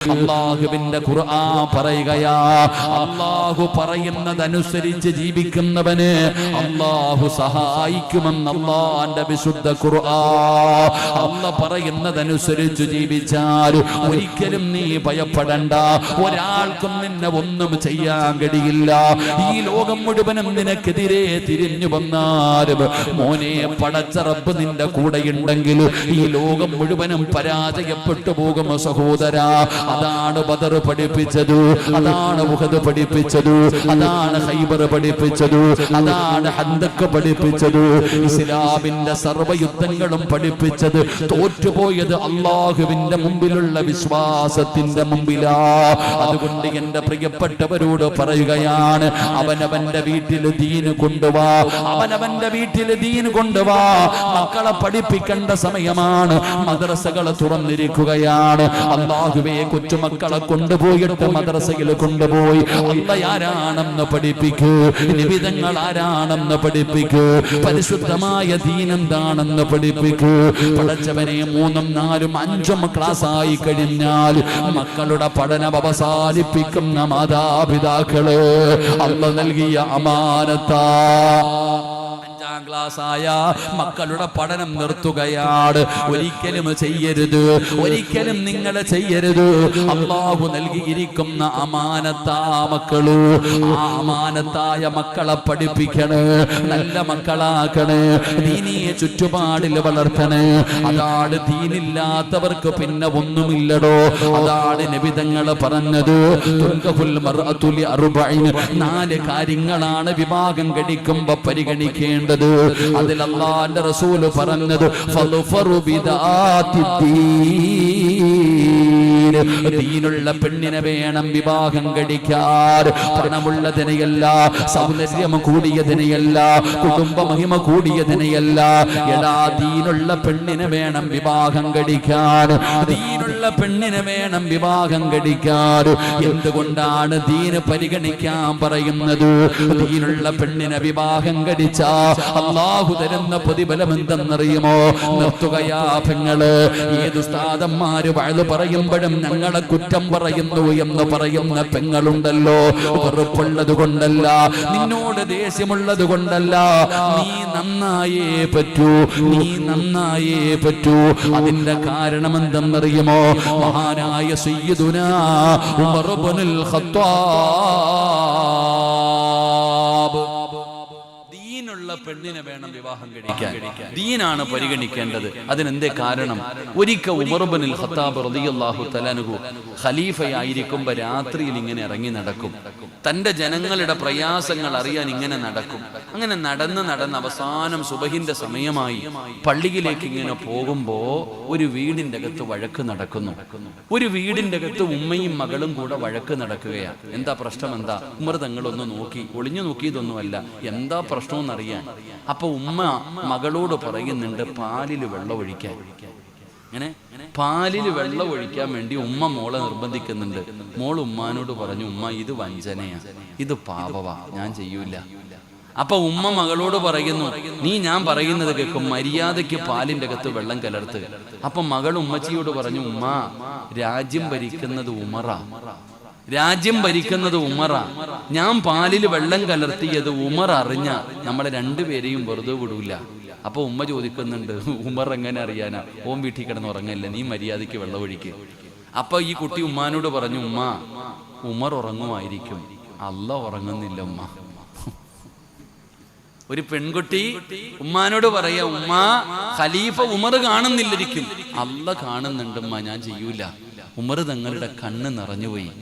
അല്ലാഹുവിന്റെ ഖുർആൻ പറയുകയാ, അല്ലാഹു പറയുന്നതനുസരിച്ച് ജീവിക്കുന്നവന് അല്ലാഹു സഹായിക്കുമെന്ന് അല്ലാഹുവിന്റെ വിശുദ്ധ ഖുർആൻ. അല്ലാഹു പറയുന്നതനുസരിച്ച് ജീവിച്ചാൽ ഒരിക്കലും നീ ഭയപ്പെടണ്ട. ഒരാൾക്കും നിന്നെ ഒന്നും ചെയ്യാൻ കഴിയില്ല. ഈ ലോകം മുഴുവനും നിനക്കെതിരെ തിരിഞ്ഞു വന്നാലും മോനെ, പടച്ച റബ്ബ് നിന്റെ കൂടെയുണ്ടെങ്കിൽ ഈ ലോകം മുഴുവനും പരാജയപ്പെട്ടു പോകും സഹോദരാ. അതാണ് ബദർ പഠിപ്പിച്ചത്, അതാണ് ഉഹദ് പഠിപ്പിച്ചത്, അതാണ് ഖൈബർ പഠിപ്പിച്ചത്, അതാണ് ഹന്ദഖ് പഠിപ്പിച്ചത്. ഇസ്ലാമിന്റെ സർവ്വയുദ്ധങ്ങളും പഠിപ്പിച്ചത് തോറ്റുപോയത് അല്ലാഹുവിന്റെ മുമ്പിലുള്ള വിശ്വാസത്തിന്റെ മുമ്പിലാ. അതുകൊണ്ട് എന്റെ പ്രിയപ്പെട്ടവരോട് പറയുകയാണ്, അവനവന്റെ വീട്ടിൽ ദീന് കൊണ്ടുവാ, അവനവന്റെ വീട്ടിൽ ദീന് കൊണ്ടുവാ. മക്കളെ പഠിപ്പിക്കേണ്ട സമയമാണ്. മദ്രസകൾ തുറന്നിരിക്കുകയാണ്. അല്ലാഹുവേ, കൊച്ചുമക്കളെ കൊണ്ടുപോയിട്ട് മദ്രസയിൽ കൊണ്ടുപോയി അല്ലാഹ് ആരാണെന്ന് പഠിപ്പിക്കൂ, നിബിധങ്ങൾ ആരാണെന്ന് പഠിപ്പിക്കൂ, പരിശുദ്ധമായ ദീൻ എന്താണെന്ന് പഠിപ്പിക്കൂ. പഠിച്ചവനെ 3ഉം 4ഉം 5ഉം ക്ലാസ് ആയി കഴിഞ്ഞാൽ മക്കളുടെ പഠനം അവസാനിപ്പിക്കുന്ന മാതാപിതാക്കള് അല്ലാഹ് നൽകിയ അമാനത്താ. 5ാം ക്ലാസ്സായ മക്കളുടെ പഠനം നിർത്തുകയാണ്. ഒരിക്കലും ചെയ്യരുത്, ഒരിക്കലും നിങ്ങൾ ചെയ്യരുത്. അല്ലാഹു നൽകിയിരിക്കുന്ന അമാനത്താ മക്കള്. ആ അമാനത്തായ മക്കളെ പഠിപ്പിക്കണേ, നല്ല മക്കളാക്കണേ, ദീനിയെ ചുറ്റുപാടിൽ വളർത്തണേ. അതാണ് ദീനില്ലാത്തവർക്ക് പിന്നെ ഒന്നുമില്ലടോ. അതാണ് നബി തങ്ങൾ പറഞ്ഞത്, 4 കാര്യങ്ങളാണ് വിവാഹം കഴിക്കുമ്പോ പരിഗണിക്കേണ്ടത്. അതിൽ അല്ലാഹുവിന്റെ റസൂൽ പറഞ്ഞത്, ഫളുഫറു ബിദാത്തിദ്ദീൻ, ദീനുള്ള പെണ്ണിനെ വേണം വിവാഹം കഴിക്കാൻ. പണമുള്ളതിനെയല്ല, സൗന്ദര്യം കൂടിയതിനെയല്ല, കുടുംബ മഹിമ കൂടിയതിനെയല്ല. എടാ, ദീനുള്ള പെണ്ണിനെ വേണം വിവാഹം കഴിക്കാൻ. ദീനുള്ള പെണ്ണിനെ വേണം വിവാഹം കഴിക്കാൻ. എന്തുകൊണ്ടാണ് ദീന് പരിഗണിക്കാൻ പറയുന്നത്? ദീനുള്ള പെണ്ണിനെ വിവാഹം കഴിച്ചാ അല്ലാഹു തരുന്ന പ്രതിഫലം എന്തെന്നറിയുമോ? നിർത്തുകയാ പെങ്ങള്. ഏത് ഉസ്താദന്മാര് വഅദ് പറയുമ്പോഴും ഞങ്ങളെ കുറ്റം പറയുന്നു എന്ന് പറയുന്ന പെങ്ങളുണ്ടല്ലോ, വെറുപ്പുള്ളത് കൊണ്ടല്ല, നിന്നോട് ദേഷ്യമുള്ളത് കൊണ്ടല്ല. നീ നന്നായേ പറ്റൂ, നീ നന്നായേ പറ്റൂ. അതിന്റെ കാരണം എന്തെന്നറിയുമോ? മഹാനായ സയ്യിദുനാ ഉമർ ഇബ്നുൽ ഖത്താബ് പെണ്ണിനെ വേണം വിവാഹം കഴിക്കാൻ. ദീനാണ് പരിഗണിക്കേണ്ടത്. അതിനെന്തേ കാരണം? ഒരിക്കൽ ഉമർ ഇബ്നുൽ ഖത്താബ് റളിയല്ലാഹു തആല അൻഹു ഖലീഫയായിരിക്കുമ്പോൾ രാത്രിയിൽ ഇങ്ങനെ ഇറങ്ങി നടക്കും. തന്റെ ജനങ്ങളുടെ പ്രയാസങ്ങൾ അറിയാൻ ഇങ്ങനെ നടക്കും. അങ്ങനെ നടന്ന് അവസാനം സുബഹിന്റെ സമയമായി പള്ളിയിലേക്ക് ഇങ്ങനെ പോകുമ്പോ ഒരു വീടിന്റെ അകത്ത് വഴക്ക് നടക്കുന്നു. ഒരു വീടിന്റെ അകത്ത് ഉമ്മയും മകളും കൂടെ വഴക്ക് നടക്കുകയാണ്. എന്താ പ്രശ്നം? എന്താ? ഉമർ തങ്ങളൊന്ന് നോക്കി, ഒളിഞ്ഞു നോക്കിയതൊന്നുമല്ല, എന്താ പ്രശ്നം എന്നറിയാൻ. അപ്പൊ ഉമ്മ മകളോട് പറയുന്നുണ്ട്, പാലിൽ വെള്ളം ഒഴിക്കാൻ. ഇങ്ങനെ പാലിൽ വെള്ളം ഒഴിക്കാൻ വേണ്ടി ഉമ്മ മോളെ നിർബന്ധിക്കുന്നുണ്ട്. മോൾ ഉമ്മാനോട് പറഞ്ഞു, ഉമ്മ ഇത് വഞ്ചനയാ, ഇത് പാപവാ, ഞാൻ ചെയ്യൂല. അപ്പൊ ഉമ്മ മകളോട് പറയുന്നു, നീ ഞാൻ പറയുന്നത് കേൾക്കും, മര്യാദയ്ക്ക് പാലിന്റെ അകത്ത് വെള്ളം കലർത്തുക. അപ്പൊ മകൾ ഉമ്മച്ചിയോട് പറഞ്ഞു, ഉമ്മ, രാജ്യം ഭരിക്കുന്നത് ഉമറാ, രാജ്യം ഭരിക്കുന്നത് ഉമറാ. ഞാൻ പാലിൽ വെള്ളം കലർത്തിയത് ഉമർ അറിഞ്ഞ നമ്മളെ രണ്ടുപേരെയും വെറുതെ വിടൂല. അപ്പൊ ഉമ്മ ചോദിക്കുന്നുണ്ട്, ഉമർ എങ്ങനെ അറിയാനാ? ഓൻ വീട്ടിൽ കിടന്ന് ഉറങ്ങല്ലേ, നീ മര്യാദയ്ക്ക് വെള്ളം ഒഴിക്ക്. അപ്പൊ ഈ കുട്ടി ഉമ്മാനോട് പറഞ്ഞു, ഉമ്മ, ഉമർ ഉറങ്ങുമായിരിക്കും, അല്ലാഹ് ഉറങ്ങുന്നില്ല ഉമ്മ. ഒരു പെൺകുട്ടി ഉമ്മാനോട് പറയാ, ഉമ്മ, ഖലീഫ ഉമർ കാണുന്നില്ലിരിക്കും, അല്ലാഹ് കാണുന്നുണ്ട് ഉമ്മ, ഞാൻ ചെയ്യൂല. ഉമർ തങ്ങളുടെ കണ്ണ് നിറഞ്ഞുപോയി.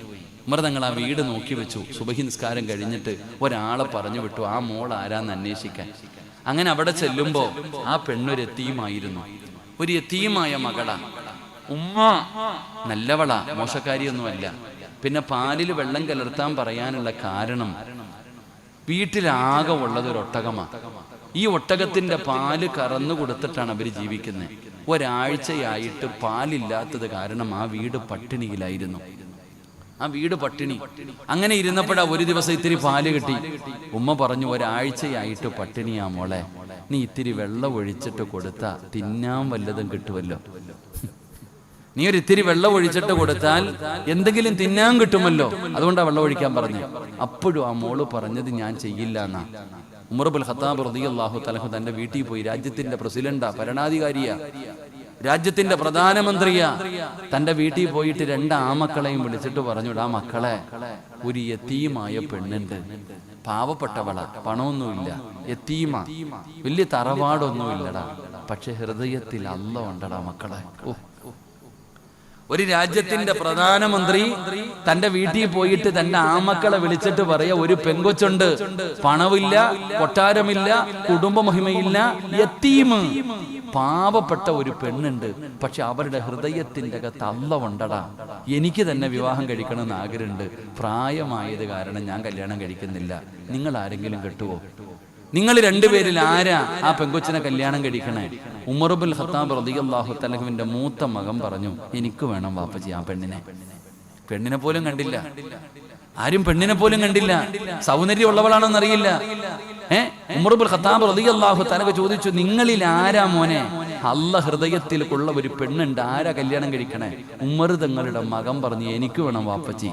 ഉമർ തങ്ങൾ ആ വീട് നോക്കി വെച്ചു. സുബഹി നിസ്കാരം കഴിഞ്ഞിട്ട് ഒരാളെ പറഞ്ഞു വിട്ടു, ആ മോൾ ആരാന്ന് അന്വേഷിക്കാൻ. അങ്ങനെ അവിടെ ചെല്ലുമ്പോ ആ പെണ്ണൊരു യതീമായിരുന്നു, ഒരു യതീമായ മകളാ. ഉമ്മ നല്ലവളാ, മോശക്കാരിയൊന്നുമല്ല. പിന്നെ പാലിൽ വെള്ളം കലർത്താൻ പറയാനുള്ള കാരണം, വീട്ടിലാകെ ഉള്ളത് ഒരു ഒട്ടകമാണ്. ഈ ഒട്ടകത്തിന്റെ പാല് കറന്നു കൊടുത്തിട്ടാണ് അവർ ജീവിക്കുന്നത്. ഒരാഴ്ചയായിട്ട് പാലില്ലാത്തത് കാരണം ആ വീട് പട്ടിണിയിലായിരുന്നു. ആ വീട് പട്ടിണി. അങ്ങനെ ഇരുന്നപ്പോഴാ ഒരു ദിവസം ഇത്തിരി പാല് കിട്ടി. ഉമ്മ പറഞ്ഞു, ഒരാഴ്ചയായിട്ട് പട്ടിണിയാ മോളെ, നീ ഇത്തിരി വെള്ളം ഒഴിച്ചിട്ട് കൊടുത്താ തിന്നാൻ വല്ലതും കിട്ടുമല്ലോ. നീ ഒരു ഇത്തിരി വെള്ളം ഒഴിച്ചിട്ട് കൊടുത്താൽ എന്തെങ്കിലും തിന്നാൻ കിട്ടുമല്ലോ, അതുകൊണ്ടാ വെള്ളം ഒഴിക്കാൻ പറഞ്ഞു. അപ്പോഴും ആ മോള് പറഞ്ഞത് ഞാൻ ചെയ്യില്ല എന്നാ. ഉമർ ഇബ്നുൽ ഖത്താബ് റളിയല്ലാഹു തആല തന്റെ വീട്ടിൽ പോയി, രാജ്യത്തിന്റെ പ്രസിഡന്റാ, ഭരണാധികാരിയാ, രാജ്യത്തിന്റെ പ്രധാനമന്ത്രിയാ, തന്റെ വീട്ടിൽ പോയിട്ട് 2 ആമക്കളെയും വിളിച്ചിട്ട് പറഞ്ഞു, ആ മക്കളെ, ഒരു യതീമായ പെണ്ണുണ്ട്, പാവപ്പെട്ടവള, പണമൊന്നുമില്ല, യതീമ, വലിയ തറവാടൊന്നുമില്ലടാ, പക്ഷെ ഹൃദയത്തിൽ അല്ലാഹ് ഉണ്ടടാ മക്കളെ. ഒരു രാജ്യത്തിന്റെ പ്രധാനമന്ത്രി തന്റെ വീട്ടിൽ പോയിട്ട് തന്റെ ആമക്കളെ വിളിച്ചിട്ട് പറയാ, ഒരു പെങ്കൊച്ചുണ്ട്, പണമില്ല, കൊട്ടാരമില്ല, കുടുംബമഹിമയില്ല, യതീമ്, പാവപ്പെട്ട ഒരു പെണ്ണുണ്ട്, പക്ഷെ അവരുടെ ഹൃദയത്തിന്റെ അകത്ത് അല്ലാഹ് ഉണ്ടടാ, എനിക്ക് തന്നെ വിവാഹം കഴിക്കണമെന്ന് ആഗ്രഹമുണ്ട്, പ്രായമായത് കാരണം ഞാൻ കല്യാണം കഴിക്കുന്നില്ല, നിങ്ങൾ ആരെങ്കിലും കെട്ടുവോ? നിങ്ങൾ 2 പേരിൽ ആരാ ആ പെങ്കൊച്ചിനെ കല്യാണം കഴിക്കണേ? ഉമർ ഇബ്നുൽ ഖത്താബ് റളിയല്ലാഹു തആലയുടെ മൂത്ത മകൻ പറഞ്ഞു, എനിക്ക് വേണം വാപ്പച്ചി ആ പെണ്ണിനെ. പെണ്ണിനെ പോലും കണ്ടില്ല, ആരും പെണ്ണിനെ പോലും കണ്ടില്ല, സൗന്ദര്യം ഉള്ളവളാണെന്ന് അറിയില്ല. ഉമർ ഇബ്നുൽ ഖത്താബ് റളിയല്ലാഹു തആല ചോദിച്ചു, നിങ്ങളിൽ ആരാ മോനെ അല്ലാഹ് ഹൃദയത്തിൽ ഉള്ള ഒരു പെണ്ണുണ്ട്, ആരാ കല്യാണം കഴിക്കണേ? ഉമർ തങ്ങളുടെ മകൻ പറഞ്ഞു, എനിക്ക് വേണം വാപ്പച്ചി.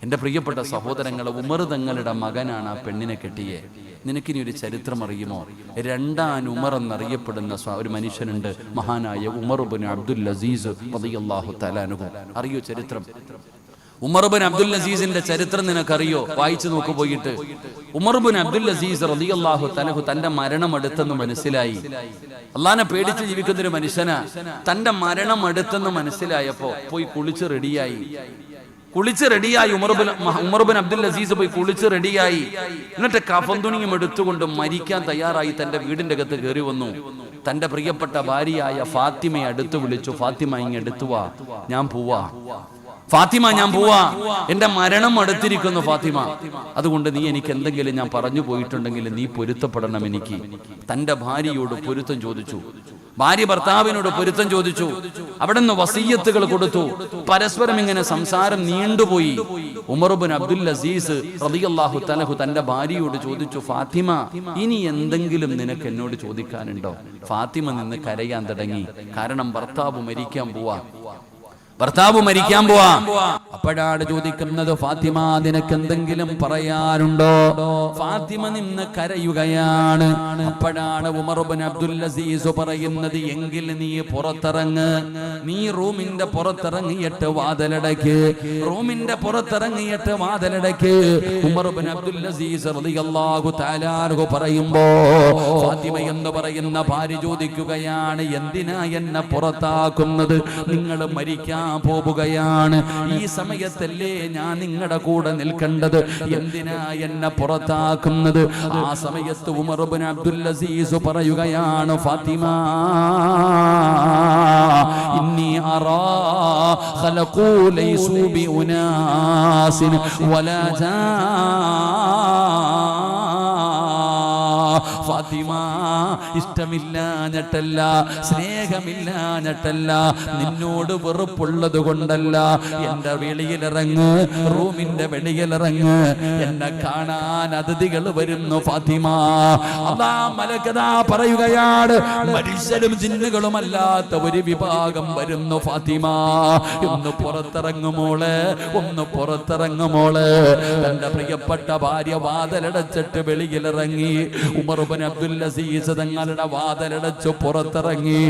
എന്റെ പ്രിയപ്പെട്ട സഹോദരങ്ങളെ, ഉമർ തങ്ങളുടെ മകനാണ് ആ പെണ്ണിനെ കെട്ടിയെ. നിനക്കിനി ഒരു ചരിത്രം അറിയുമോ? 2ാം ഉമർ എന്നറിയപ്പെടുന്ന ഒരു മനുഷ്യനുണ്ട്, മഹാനായ ഉമർ ഇബ്നു അബ്ദുൽ അസീസ് റളിയല്ലാഹു തആല അൻഹു. അറിയോ ചരിത്രം? ഉമർ ഇബ്നു അബ്ദുൽ അസീസിന്റെ ചരിത്രം നിനക്കറിയോ? വായിച്ചു നോക്കു പോയിട്ട്. ഉമർ ഇബ്നു അബ്ദുൽ അസീസ് റളിയല്ലാഹു തആല തന്റെ മരണം അടുത്തെന്ന് മനസ്സിലായി. അല്ലാഹനെ പേടിച്ച് ജീവിക്കുന്ന ഒരു മനുഷ്യനാ. തന്റെ മരണം അടുത്തെന്ന് മനസ്സിലായപ്പോ പോയി കുളിച്ച് റെഡിയായി. ഉമർ ഇബ്നു അബ്ദുൽ അസീസ് പോയി കുളിച്ച് റെഡിയായി. എന്നിട്ട് കഫൻ തുണിയും എടുത്തുകൊണ്ട് മരിക്കാൻ തയ്യാറായി തന്റെ വീടിന്റെ അകത്ത് കയറി വന്നു. തന്റെ പ്രിയപ്പെട്ട ഭാര്യയായ ഫാത്തിമയെ അടുത്ത് വിളിച്ചു, ഫാത്തിമ ഇങ്ങ് എടുത്തു വാ, ഞാൻ പോവാ, ഫാത്തിമ ഞാൻ പോവാ, എന്റെ മരണം അടുത്തിരിക്കുന്നു ഫാത്തിമ, അതുകൊണ്ട് നീ എനിക്ക് എന്തെങ്കിലും ഞാൻ പറഞ്ഞു പോയിട്ടുണ്ടെങ്കിൽ നീ പൊരുത്തപ്പെടണം എനിക്ക്. തന്റെ ഭാര്യയോട് പൊരുത്തം ചോദിച്ചു, ഭാര്യ ഭർത്താവിനോട് പൊരുത്തം ചോദിച്ചു, അവിടെ നിന്ന് വസിയ്യത്തുകൾ കൊടുത്തു. പരസ്പരം ഇങ്ങനെ സംസാരം നീണ്ടുപോയി. ഉമർ ഇബ്നു അബ്ദുൽ അസീസ് റളിയല്ലാഹു തആല തന്റെ ഭാര്യയോട് ചോദിച്ചു, ഫാത്തിമ, ഇനി എന്തെങ്കിലും നിനക്ക് എന്നോട് ചോദിക്കാനുണ്ടോ? ഫാത്തിമ നിന്ന് കരയാൻ തുടങ്ങി. കാരണം ഭർത്താവ് മരിക്കാൻ പോവാ. അപ്പോഴാണ് ചോദിക്കുന്നത്, ഫാത്തിമ, നിനക്ക് എന്തെങ്കിലും പറയാനുണ്ടോ? ഫാത്തിമ നിന്ന് കരയുകയാണ്. അപ്പോഴാണ് ഉമർ ഇബ്നു അബ്ദുൽ അസീസ് പറയുന്നത്, എങ്കിൽ നീ പുറത്തിറങ്ങ്, നീ റൂമിന്റെ പുറത്തിറങ്ങിയിട്ട് വാതിലടയ്ക്ക്, റൂമിന്റെ പുറത്തിറങ്ങിയിട്ട് വാതിലടയ്ക്ക്. ഉമർ ഇബ്നു അബ്ദുൽ അസീസ് റളിയല്ലാഹു തആല അൻഹു പറയുമ്പോ ഫാത്തിമ എന്ന് പറയുന്ന ഭാര്യ ചോദിക്കുകയാണ്, എന്തിനാ എന്നെ പുറത്താക്കുന്നത്? നിങ്ങൾ മരിക്കാൻ പോവുകയാണ്, ഈ സമയത്തല്ലേ ഞാൻ നിങ്ങളുടെ കൂടെ നിൽക്കേണ്ടത്, എന്തിനാ എന്നെ പുറത്താക്കുന്നത്? ആ സമയത്ത് ഉമർ ഇബ്നു അബ്ദുൽ അസീസ് പറയുകയാണ്, ഫാത്തിമ, ഇന്നി അറാ ഖലഖൂ ലൈസൂ ബി ഉനാസിൻ വലാ ജാ. ഫാത്തിമ, ഇഷ്ടമില്ലാഞ്ഞിട്ടല്ല, സ്നേഹമില്ലാഞ്ഞിട്ടല്ല, നിന്നോട് വെറുപ്പുള്ളത് കൊണ്ടല്ല. എന്റെ വെളിയിലിറങ്ങ്, റൂമിന്റെ വെളിയിലിറങ്ങ്, എന്നെ കാണാൻ അതിഥികൾ വരുന്നു ഫാത്തിമ. അല്ലാ മലക്കതാ പറയുകയാണ്, മനുഷ്യരും ജിന്നുകളും അല്ലാത്ത ഒരു വിഭാഗം വരുന്നു ഫാത്തിമ. ഒന്ന് പുറത്തിറങ്ങുമോള്, ഒന്ന് പുറത്തിറങ്ങുമോള്. തന്റെ പ്രിയപ്പെട്ട ഭാര്യ വാതിലടച്ചിട്ട് വെളിയിലിറങ്ങി. ഉമർ ഇബ്നു അബ്ദുൽ അസീസ് തങ്ങളുടെ വാതിലടച്ചു പുറത്തിറങ്ങി.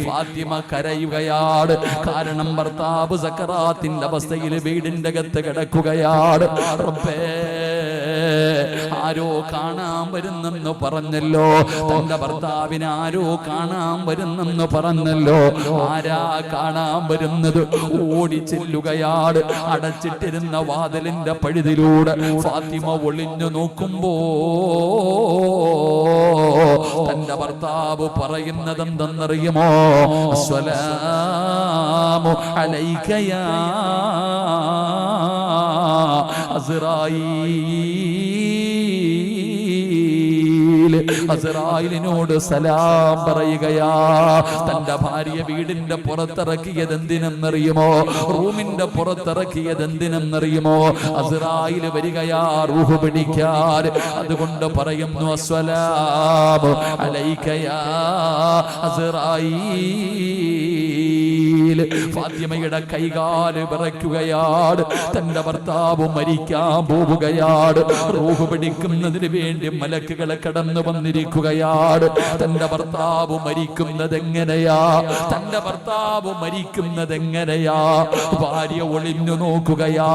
ഫാത്തിമ കരയുകയാണ്. കാരണം ഭർത്താവ് സക്കറാത്തിന്റെ അവസ്ഥയിൽ വീടിന്റെ അകത്ത് കിടക്കുകയാണ്. റബ്ബേ, ആരോ കാണാൻ വരുന്നെന്ന് പറഞ്ഞല്ലോ, തന്റെ ഭർത്താവിനെ ആരോ കാണാൻ വരുന്നെന്ന് പറഞ്ഞല്ലോ. ആരാ കാണാൻ വരുന്നത്? ഓടി ചെല്ലുകയാണ്. അടച്ചിട്ടിരുന്ന വാതിലിന്റെ പഴുതിലൂടെ ഫാത്തിമ ഒളിഞ്ഞു നോക്കുമ്പോ തന്റെ ഭർത്താവ് പറയുന്നത് എന്തെന്നറിയുമോ? അസ്സലാമു അലൈക യാ അസ്റായീലിനോട് സലാം പറയുകയാ. തന്റെ ഭാര്യ വീടിന്റെ പുറത്തിറക്കിയത് എന്തിനെന്നറിയുമോ? റൂമിന്റെ പുറത്തിറക്കിയത് എന്തിനെന്നറിയുമോ? അസ്റായീൽ വരികയാ റൂഹ് പിടിക്കാൻ. അതുകൊണ്ട് പറയുന്നു, അസ്സലാമു അലൈക യാ അസ്റായീൽ. രാത്രിയിൽ ഫാത്തിമയുടെ കൈകാല് വിറയ്ക്കുകയാണ്. തന്റെ ഭർത്താവ് മരിക്കാൻ പോവുകയാണ്. റൂഹ് പിടിക്കുന്നതിന് വേണ്ടി മലക്കുകളെ കടന്നു വന്നിരിക്കുകയാണ്. തന്റെ ഭർത്താവ് മരിക്കുന്നത് എങ്ങനെയാ? തന്റെ ഭർത്താവ് മരിക്കുന്നത് എങ്ങനെയാ? ഭാര്യ ഒളിഞ്ഞു നോക്കുകയാ.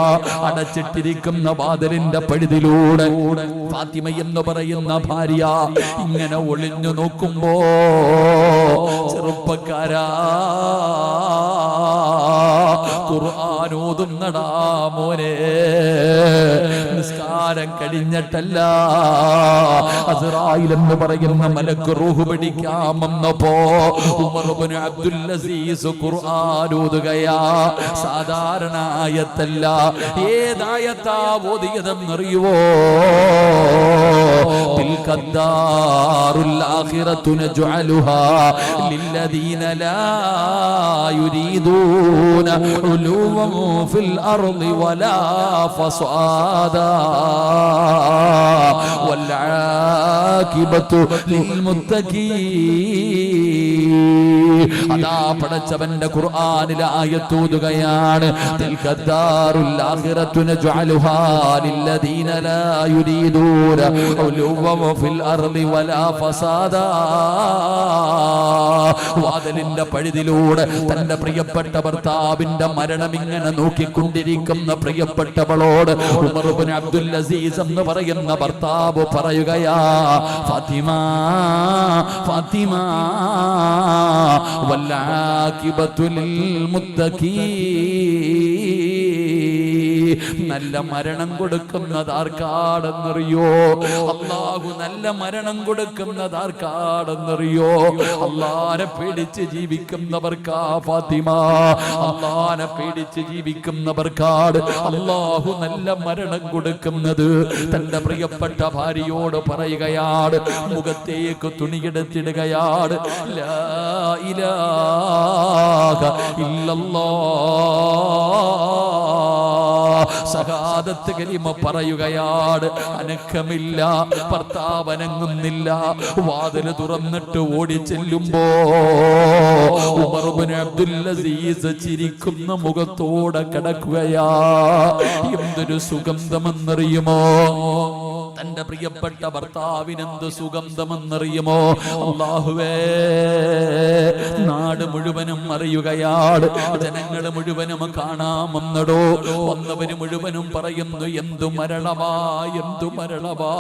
അടച്ചിട്ടിരിക്കുന്ന വാതിലിന്റെ പഴുതിലൂടെ ഫാത്തിമ എന്ന് പറയുന്ന ഭാര്യ ഇങ്ങനെ ഒളിഞ്ഞു നോക്കുമ്പോ, ചെറുപ്പക്കാരാ, ഖുർആൻ ഓതുന്നടാ മോനെ. നിസ്കാരം കഴിഞ്ഞിട്ടല്ല, അസ്റായിൽ എന്ന് പറയുന്ന മലക്ക് റൂഹ് പിടിക്കാൻ വന്നപ്പോ ഉമർ ഇബ്നു അബ്ദുൽ അസീസ് ഖുർആൻ ഓതുകയാ. സാധാരണ ആയത്തല്ല. ഏതായത്താ ഓതിയതെന്നറിയുവോ? തിൽകദ്ദാറുൽ ആഖിറതു നജ്അലുഹാ ലില്ലദീന ലാ യുരീദൂന ഉലൂവൻ ഫിൽ അർളി വലാ ഫസാദാ വൽ ആഖിബതു ലിൽ മുത്തഖീൻ. അതാ പടച്ചവന്റെ ഖുർആനിലെ ആയത്ത് ഓതുകയാണ്. തിൽകദ്ദാറുൽ ആഖിറതു നജ്അലുഹാ ലില്ലദീന ലാ യുരീദൂന ഉലൂവൻ ഫിൽ അർളി വലാ ഫസാദാ. വാതിലിന്റെ പഴുതിലൂടെ തന്റെ പ്രിയപ്പെട്ട ഭർത്താവിന്റെ മരണം ഇങ്ങനെ നോക്കിക്കൊണ്ടിരിക്കുന്ന പ്രിയപ്പെട്ടവളോട് ഉമർ ഇബ്നു അബ്ദുൽ അസീസ് എന്ന് പറയുന്ന ഭർത്താവ് പറയുകയാ, ഫാത്തിമ ഫാത്തിമ വല്ലാഖിബത്തു ലിൽ മുത്തഖീൻ. നല്ല മരണം കൊടുക്കുന്നത് ആർക്കാണെന്നറിയോ? അല്ലാഹു നല്ല മരണം കൊടുക്കുന്നത് ആർക്കാണെന്നറിയോ? അല്ലാഹനെ പേടിച്ച് ജീവിക്കുന്നവർക്കാ ഫാത്തിമ. അല്ലാഹനെ പേടിച്ച് ജീവിക്കുന്നവർക്കാണ് അല്ലാഹു നല്ല മരണം കൊടുക്കുന്നത്. തന്റെ പ്രിയപ്പെട്ട ഭാര്യയോട് പറയുകയാണ്, മുഖത്തേക്ക് തുണിയെടുത്തിടുകയാണ്. ലാ ഇലാഹ ഇല്ലല്ലാഹ്, സഹാദത്ത് കലിമ പറയുകയാണ്. അനക്കമില്ല, ഭർത്താവ് അനങ്ങുന്നില്ല. വാതില് തുറന്നിട്ട് ഓടി ചെല്ലുമ്പോ ഉമർ ഇബ്നു അബ്ദുൽ അസീസ് ചിരിക്കുന്ന മുഖത്തോടെ കിടക്കുകയാ. എന്തൊരു സുഗന്ധമെന്നറിയുമോ? തന്റെ പ്രിയപ്പെട്ട ഭർത്താവിനെന്ത് സുഗന്ധമെന്നറിയുമോ? അല്ലാഹുവേ, നാട് മുഴുവനും അറിയുകയാണ്. ജനങ്ങൾ മുഴുവനും കാണാമെന്നടോ. വന്നവര് മുഴുവനും പറയുന്നു, എന്തു മരണമാ, എന്തു മരണമാ,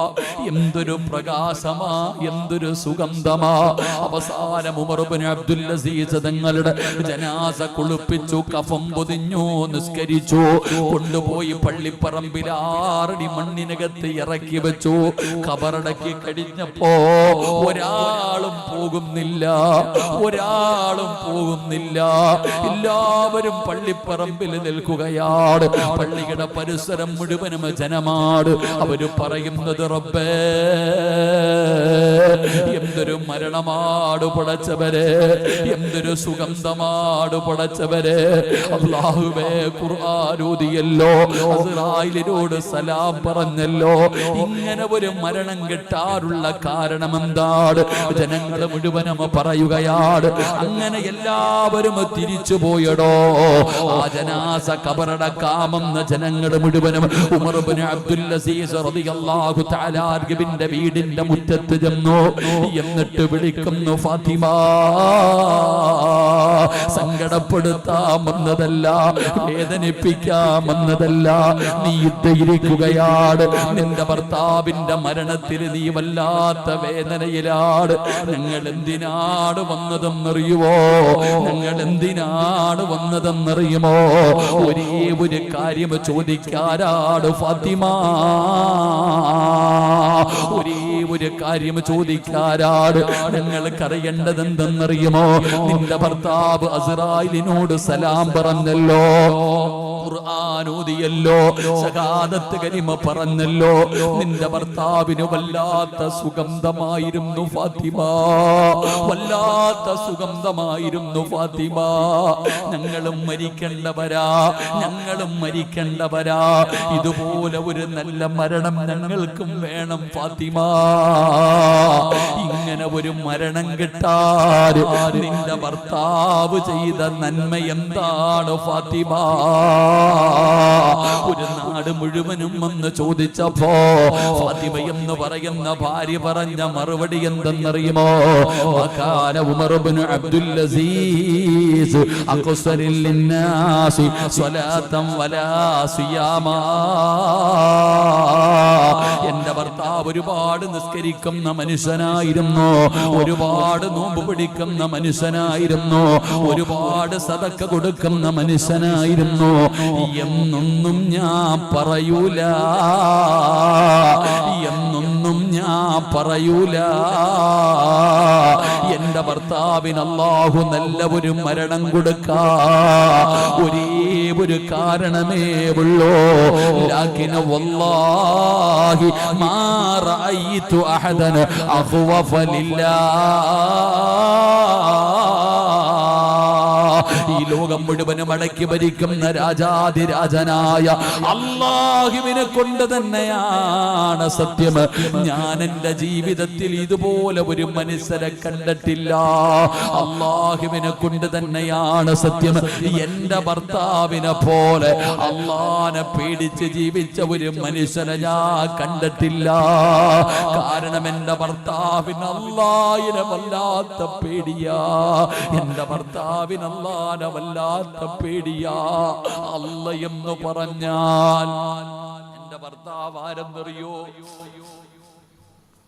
എന്തൊരു പ്രകാശമാ, എന്തൊരു സുഗന്ധമാ. അവസാനം ഉമർ ഇബ്നു അബ്ദുൽ അസീസ് തങ്ങളുടെ ജനാസ കുളിപ്പിച്ചു, കഫം പൊതിഞ്ഞു, നിസ്കരിച്ചു, കൊണ്ടുപോയി പള്ളിപ്പറമ്പിൽ 6 അടി മണ്ണിനകത്ത് ഇറക്കി വെച്ചു. ഖബറടക്കി കഴിഞ്ഞപ്പോ ഒരാളും പോകുന്നില്ല, ഒരാളും പോകുന്നില്ല. എല്ലാവരും പള്ളിപ്പറമ്പിൽ നിൽക്കുകയാണ്. പള്ളിയുടെ പരിസരം മുഴുവനും ജനമാണ്. അവര് പറയുന്നത്, റബ്ബേ, എന്തൊരു മരണമാട് പടച്ചവരെ, എന്തൊരു സുഗന്ധമാട് പടച്ചവരെ. അല്ലാഹുവേ, ഖുർആൻ ഓതിയല്ലോ, ഇസ്രായേലിനോട് സലാം പറഞ്ഞല്ലോ. ഇങ്ങനെ ഒരു മരണം കിട്ടാറുള്ള കാരണം എന്താണ്? ജനങ്ങൾ മുഴുവനും പറയുകയാണ്. അങ്ങനെ എല്ലാവരും തിരിച്ചു പോയടോ. ആ ജനാസ ഖബറടക്കാമെന്ന് ജനങ്ങൾ മുഴുവനും ഉമർ ഇബ്നു അബ്ദുൽ അസീസ് റളിയല്ലാഹു തആല അൻഹുവിന്റെ വീടിന്റെ മുറ്റത്ത് ചെന്നു. എന്നിട്ട് വിളിക്കുന്നു, ഫാത്തിമ, സങ്കടപ്പെടുത്താമെന്നതല്ല, വേദനിപ്പിക്കാമെന്നതല്ല, നീ ധൈര്യക്കുകയാണ്. നിന്റെ ഭർത്താവിന്റെ മരണത്തിൽ നീ വല്ലാത്ത വേദനയിലാണ്. ഞങ്ങൾ എന്തിനാണ് വന്നതെന്നറിയുമോ? ഞങ്ങൾ എന്തിനാണ് വന്നതെന്നറിയുമോ? ഒരേ ഒരു കാര്യം ചോദിക്കാനാണ് ഫാത്തിമ. ഒരേ ഒരു കാര്യം ചോദിക്കാനാണ്. ഞങ്ങൾക്കറിയേണ്ടത് എന്തെന്നറിയുമോ? നിന്റെ ഭർത്താവ് അസ്റായിലിനോട് സലാം പറഞ്ഞല്ലോ. ഖുർആൻ ഖുർആനൂദിയല്ലോ, ശഹാദത്ത് കലിമ പറഞ്ഞല്ലോ, നിന്റെ ഭർത്താവിന് വല്ലാത്ത സുഗന്ധമായിരുന്നു ഫാത്തിമ, വല്ലാത്ത സുഗന്ധമായിരുന്നു ഫാത്തിമ. ഞങ്ങളും മരിക്കേണ്ടവരാ, ഞങ്ങളും മരിക്കേണ്ടവരാ. ഇതുപോലെ ഒരു നല്ല മരണം ഞങ്ങൾക്കും വേണം ഫാത്തിമ. ഇങ്ങനെ ഒരു മരണം കിട്ടാൻ നിന്റെ ഭർത്താവ് ചെയ്ത നന്മ എന്താണ് ഫാത്തിമ? ഒരു നാട് മുഴുവനും വന്ന് ചോദിച്ചപ്പോ ഫാത്തിമ എന്ന് പറയുന്ന ഭാര്യ പറഞ്ഞ മറുപടി എന്തെന്നറിയുമോ? വകാന ഉമർ ഇബ്നു അബ്ദുൽ അസീസ് അഖ്സറിൽ ലിന്നാസി സ്വലാത്തൻ വലാ സിയാമാ. എന്റെ ഭർത്താവ് ഒരുപാട് നിസ്കരിക്കുന്ന മനുഷ്യനായിരുന്നു, ഒരുപാട് നോമ്പ് പിടിക്കുന്ന മനുഷ്യനായിരുന്നു, ഒരുപാട് സദക്ക കൊടുക്കുന്ന മനുഷ്യനായിരുന്നു. എന്നൊന്നും ഞാൻ പറയൂല, എന്നൊന്നും ഞാൻ പറയൂല. എന്റെ ഭർത്താവിന് അല്ലാഹു നല്ല ഒരു മരണം കൊടുക്കാ ഒരേ ഒരു കാരണമേ ഉള്ളൂ. ലാകിൻ വല്ലാഹി മാ റഅയ്തു അഹദൻ അഖ്വഫ ഈ ലോകം മുഴുവനും അടക്കി ഭരിക്കുന്ന രാജാതിരാജനായ അല്ലാഹുവിനെ കൊണ്ട് തന്നെയാണ് സത്യം, ഞാൻ എന്റെ ജീവിതത്തിൽ ഇതുപോലെ ഒരു മനുഷ്യരെ കണ്ടിട്ടില്ല. അല്ലാഹുവിനെ കൊണ്ട് തന്നെയാണ് സത്യം, എന്റെ ഭർത്താവിനെ പോലെ അല്ലാഹനെ പേടിച്ച് ജീവിച്ച ഒരു മനുഷ്യനെ ഞാൻ കണ്ടിട്ടില്ല. കാരണം എന്റെ ഭർത്താവിന് അല്ലാഹുവിനെ വല്ലാത്ത പേടിയാ, എന്റെ ഭർത്താവിന് അല്ലാഹുവിനെ വല്ലാത്ത പേടിയാ. അല്ല എന്ന് പറഞ്ഞാൽ എന്റെ ഭർത്താവ് ആരെന്നറിയോ?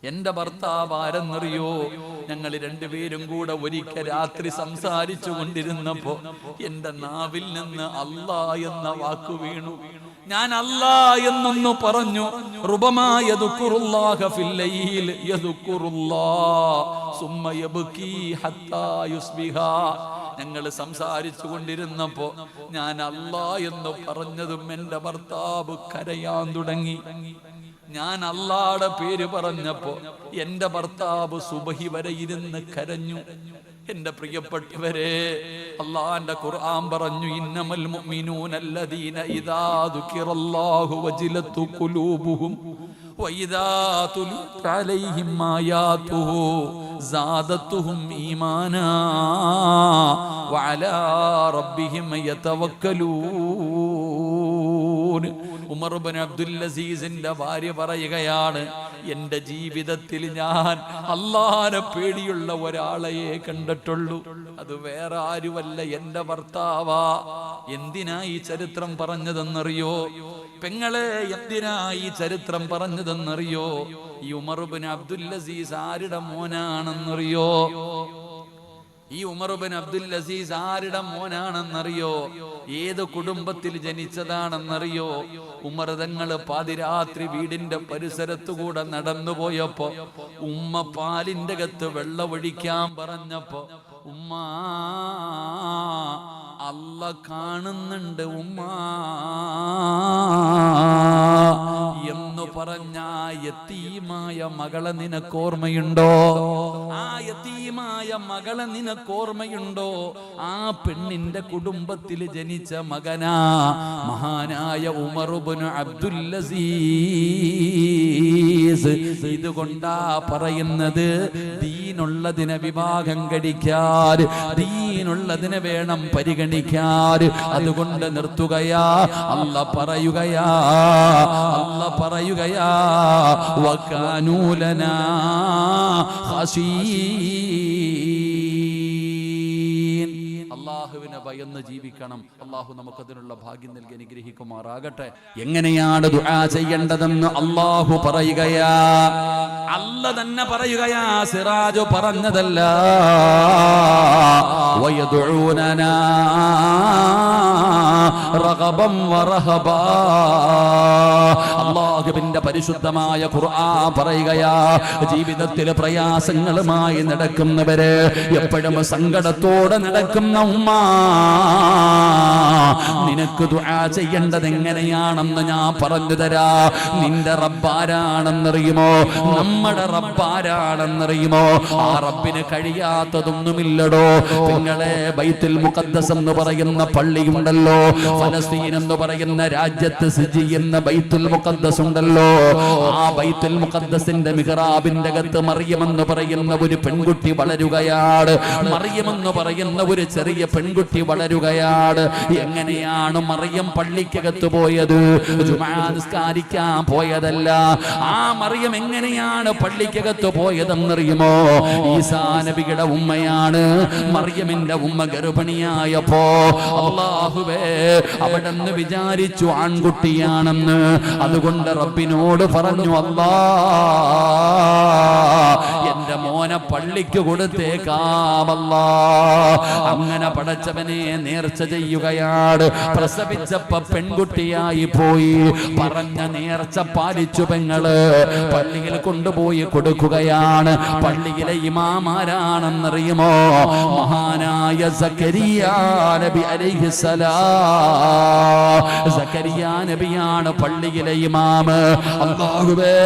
എന്റെ ഭർത്താവ് ആരെന്നറിയോ? ഞങ്ങൾ രണ്ടുപേരും കൂടെ ഒരിക്കൽ രാത്രി സംസാരിച്ചു കൊണ്ടിരുന്നപ്പോ എന്റെ നാവിൽ നിന്ന് അല്ലാ എന്ന വാക്ക് വീണു. ഞാൻ അല്ലാ എന്നൊന്നു പറഞ്ഞു. റുബമാ യദ്കുറുല്ലാഹ ഫിൽ ലൈൽ യദ്കുറുല്ലാഹ് സുമ്മ യബ്കി ഹത്താ യുസ്ബിഹ. ഞങ്ങൾ സംസാരിച്ചു കൊണ്ടിരുന്നപ്പോ ഞാൻ അല്ലാ എന്ന് പറഞ്ഞതും എന്റെ ഭർത്താവ് കരയാൻ തുടങ്ങി. ഞാൻ അല്ലാഹുടെ പേര് പറഞ്ഞപ്പോ എന്റെ ഭർത്താവ് സുബഹി വരെ ഇരുന്ന് കരഞ്ഞു. എന്റെ പ്രിയപ്പെട്ടവരെ, അല്ലാഹുവിന്റെ ഖുർആൻ പറഞ്ഞു, ഇന്നമൽ മുഅ്മിനൂന അല്ലദീന ഇദാ ദുകിറല്ലാഹു വജിലത്തു ഖുലൂബുഹും വഇദാ തുലിയത് അലൈഹിം ആയാതുഹു സാദത്തുഹും ഈമാനാ വഅലാ റബ്ബിഹിം യതവക്കലൂൻ. ഉമർ ഇബ്നു അബ്ദുൽ അസീസിന്റെ ഭാര്യ പറയുകയാണ്, എന്റെ ജീവിതത്തിൽ ഞാൻ അല്ലാഹുവിനെ പേടിയുള്ള ഒരാളെയെ കണ്ടിട്ടുള്ളൂ, അത് വേറെ ആരുമല്ല, എന്റെ ഭർത്താവാ. എന്തിനാ ഈ ചരിത്രം പറഞ്ഞതെന്നറിയോ പെങ്ങളെ? എന്തിനാ ഈ ചരിത്രം പറഞ്ഞതെന്നറിയോ? ഈ ഉമർ ഇബ്നു അബ്ദുൽ അസീസ് ആരുടെ മോനാണെന്നറിയോ? ഈ ഉമർ ഇബ്നു അബ്ദുൽ അസീസ് ആരുടെ മോനാണെന്നറിയോ? ഏത് കുടുംബത്തിൽ ജനിച്ചതാണെന്നറിയോ? ഉമർ തങ്ങള് പാതിരാത്രി വീടിന്റെ പരിസരത്തുകൂടെ നടന്നുപോയപ്പോ ഉമ്മ പാലിന്റെ അകത്ത് വെള്ളമൊഴിക്കാൻ പറഞ്ഞപ്പോ ഉമ്മ അല്ല കാണുന്നുണ്ട് ഉമ്മ എന്ന് പറഞ്ഞ യതീമായ മകളെ നിനക്കോർമ്മയുണ്ടോ? ആ യതീമായ മകളെ നിനക്കോർമ്മയുണ്ടോ? ആ പെണ്ണിന്റെ കുടുംബത്തിൽ ജനിച്ച മകനാ മഹാനായ ഉമർ ഇബ്നു അബ്ദുൽ അസീസ്. ഇതുകൊണ്ടാ പറയുന്നത്, ദീനുള്ളതിനെ വിവാഹം കഴിക്കാൻ, ദീനുള്ളതിനെ വേണം പരിഗണിക്കാൻ. അതുകൊണ്ട് നിർത്തുകയാ. അല്ല പറയുകയാ, അല്ല പറയുകയാ, വകാനൂ ലനാ ഖശീൻ. അല്ലാഹുവിനെ ഭയന്ന് ജീവിക്കണം. അല്ലാഹു നമുക്കതിനുള്ള ഭാഗ്യം നൽകി അനുഗ്രഹിക്കുമാറാകട്ടെ. എങ്ങനെയാണ് ദുആ ചെയ്യേണ്ടതെന്ന് അല്ലാഹു പറയുകയാ, അല്ല തന്നെ പറയുകയാ, സിറാജ് പറഞ്ഞതല്ല. വയദുഊനനാ റഗബൻ വറഹബാ. അല്ലാഹുവിന്റെ പരിശുദ്ധമായ ഖുർആൻ പറയുകയാ, ജീവിതത്തിൽ പ്രയാസങ്ങളുമായി നടക്കുന്നവര്, എപ്പോഴും സങ്കടത്തോടെ നടക്കുന്ന ഉമ്മ, നിനക്ക് ദുആ ചെയ്യേണ്ടത് എങ്ങനെയാണെന്ന് ഞാൻ പറഞ്ഞു തരാ. നിന്റെ റബ്ബാരാണെന്നറിയുമോ? നമ്മുടെ റബ്ബാരാണെന്നറിയുമോ? ആ റബ്ബിന് കഴിയാത്തതൊന്നുമില്ലടോ. നിങ്ങളെ ബൈത്തുൽ മുഖദ്ദസ് എന്ന് പറയുന്ന പള്ളിയുണ്ടല്ലോ, ഫലസ്തീൻ എന്ന് പറയുന്ന രാജ്യത്ത് സ്ഥിതി ചെയ്യുന്ന ബൈത്തുൽ മുഖദ്ദസ് ഉണ്ടല്ലോ. ആ ബൈത്തുൽ മുഖദ്ദസിന്റെ മിഹ്റാബിന്റെ അകത്ത് മറിയം എന്ന് പറയുന്ന ഒരു പെൺകുട്ടി വളരുകയാണ്. മറിയം എന്ന് പറയുന്ന ഒരു ചെറിയ പെൺകുട്ടി വളരുകയാണ്. എങ്ങനെയാണ് മറിയം പള്ളിക്കകത്ത് പോയത്? ജുമാ നിസ്കാരിക്കാൻ പോയതല്ല. ആ മറിയം എങ്ങനെയാണ് പള്ളിക്കകത്ത് പോയതെന്നറിയുമോ? ഈസാ നബിയുടെ ഉമ്മയാണ്. മറിയമിന്റെ ഉമ്മ ഗർഭിണിയായപ്പോ അല്ലാഹുവേ അവിടെന്ന് വിചാരിച്ചു ആൺകുട്ടിയാണെന്ന്. അതുകൊണ്ട് റബ്ബിനോട് പറഞ്ഞു, അല്ലാ എന്റെ മോനെ പള്ളിക്ക് കൊടുത്തേക്കാമല്ലാ. അങ്ങനെ പടച്ചവനെ നേർച്ച ചെയ്യുകയാണ്. പ്രസവിച്ചപ്പോ പെൺകുട്ടിയായി പോയി. പറഞ്ഞ നേർച്ച പാലിച്ചു പെങ്ങള്. പള്ളിയിൽ കൊണ്ടുപോയി കൊടുക്കുകയാണ്. പള്ളിയിലെ ഇമാമാരാണെന്നറിയുമോ? മഹാനായ സക്കരിയാ നബി അലൈഹിസ്സലാം. സക്കരിയാ നബിയാണ് പള്ളിയിലെ ഇമാമ്. അല്ലാഹുവേ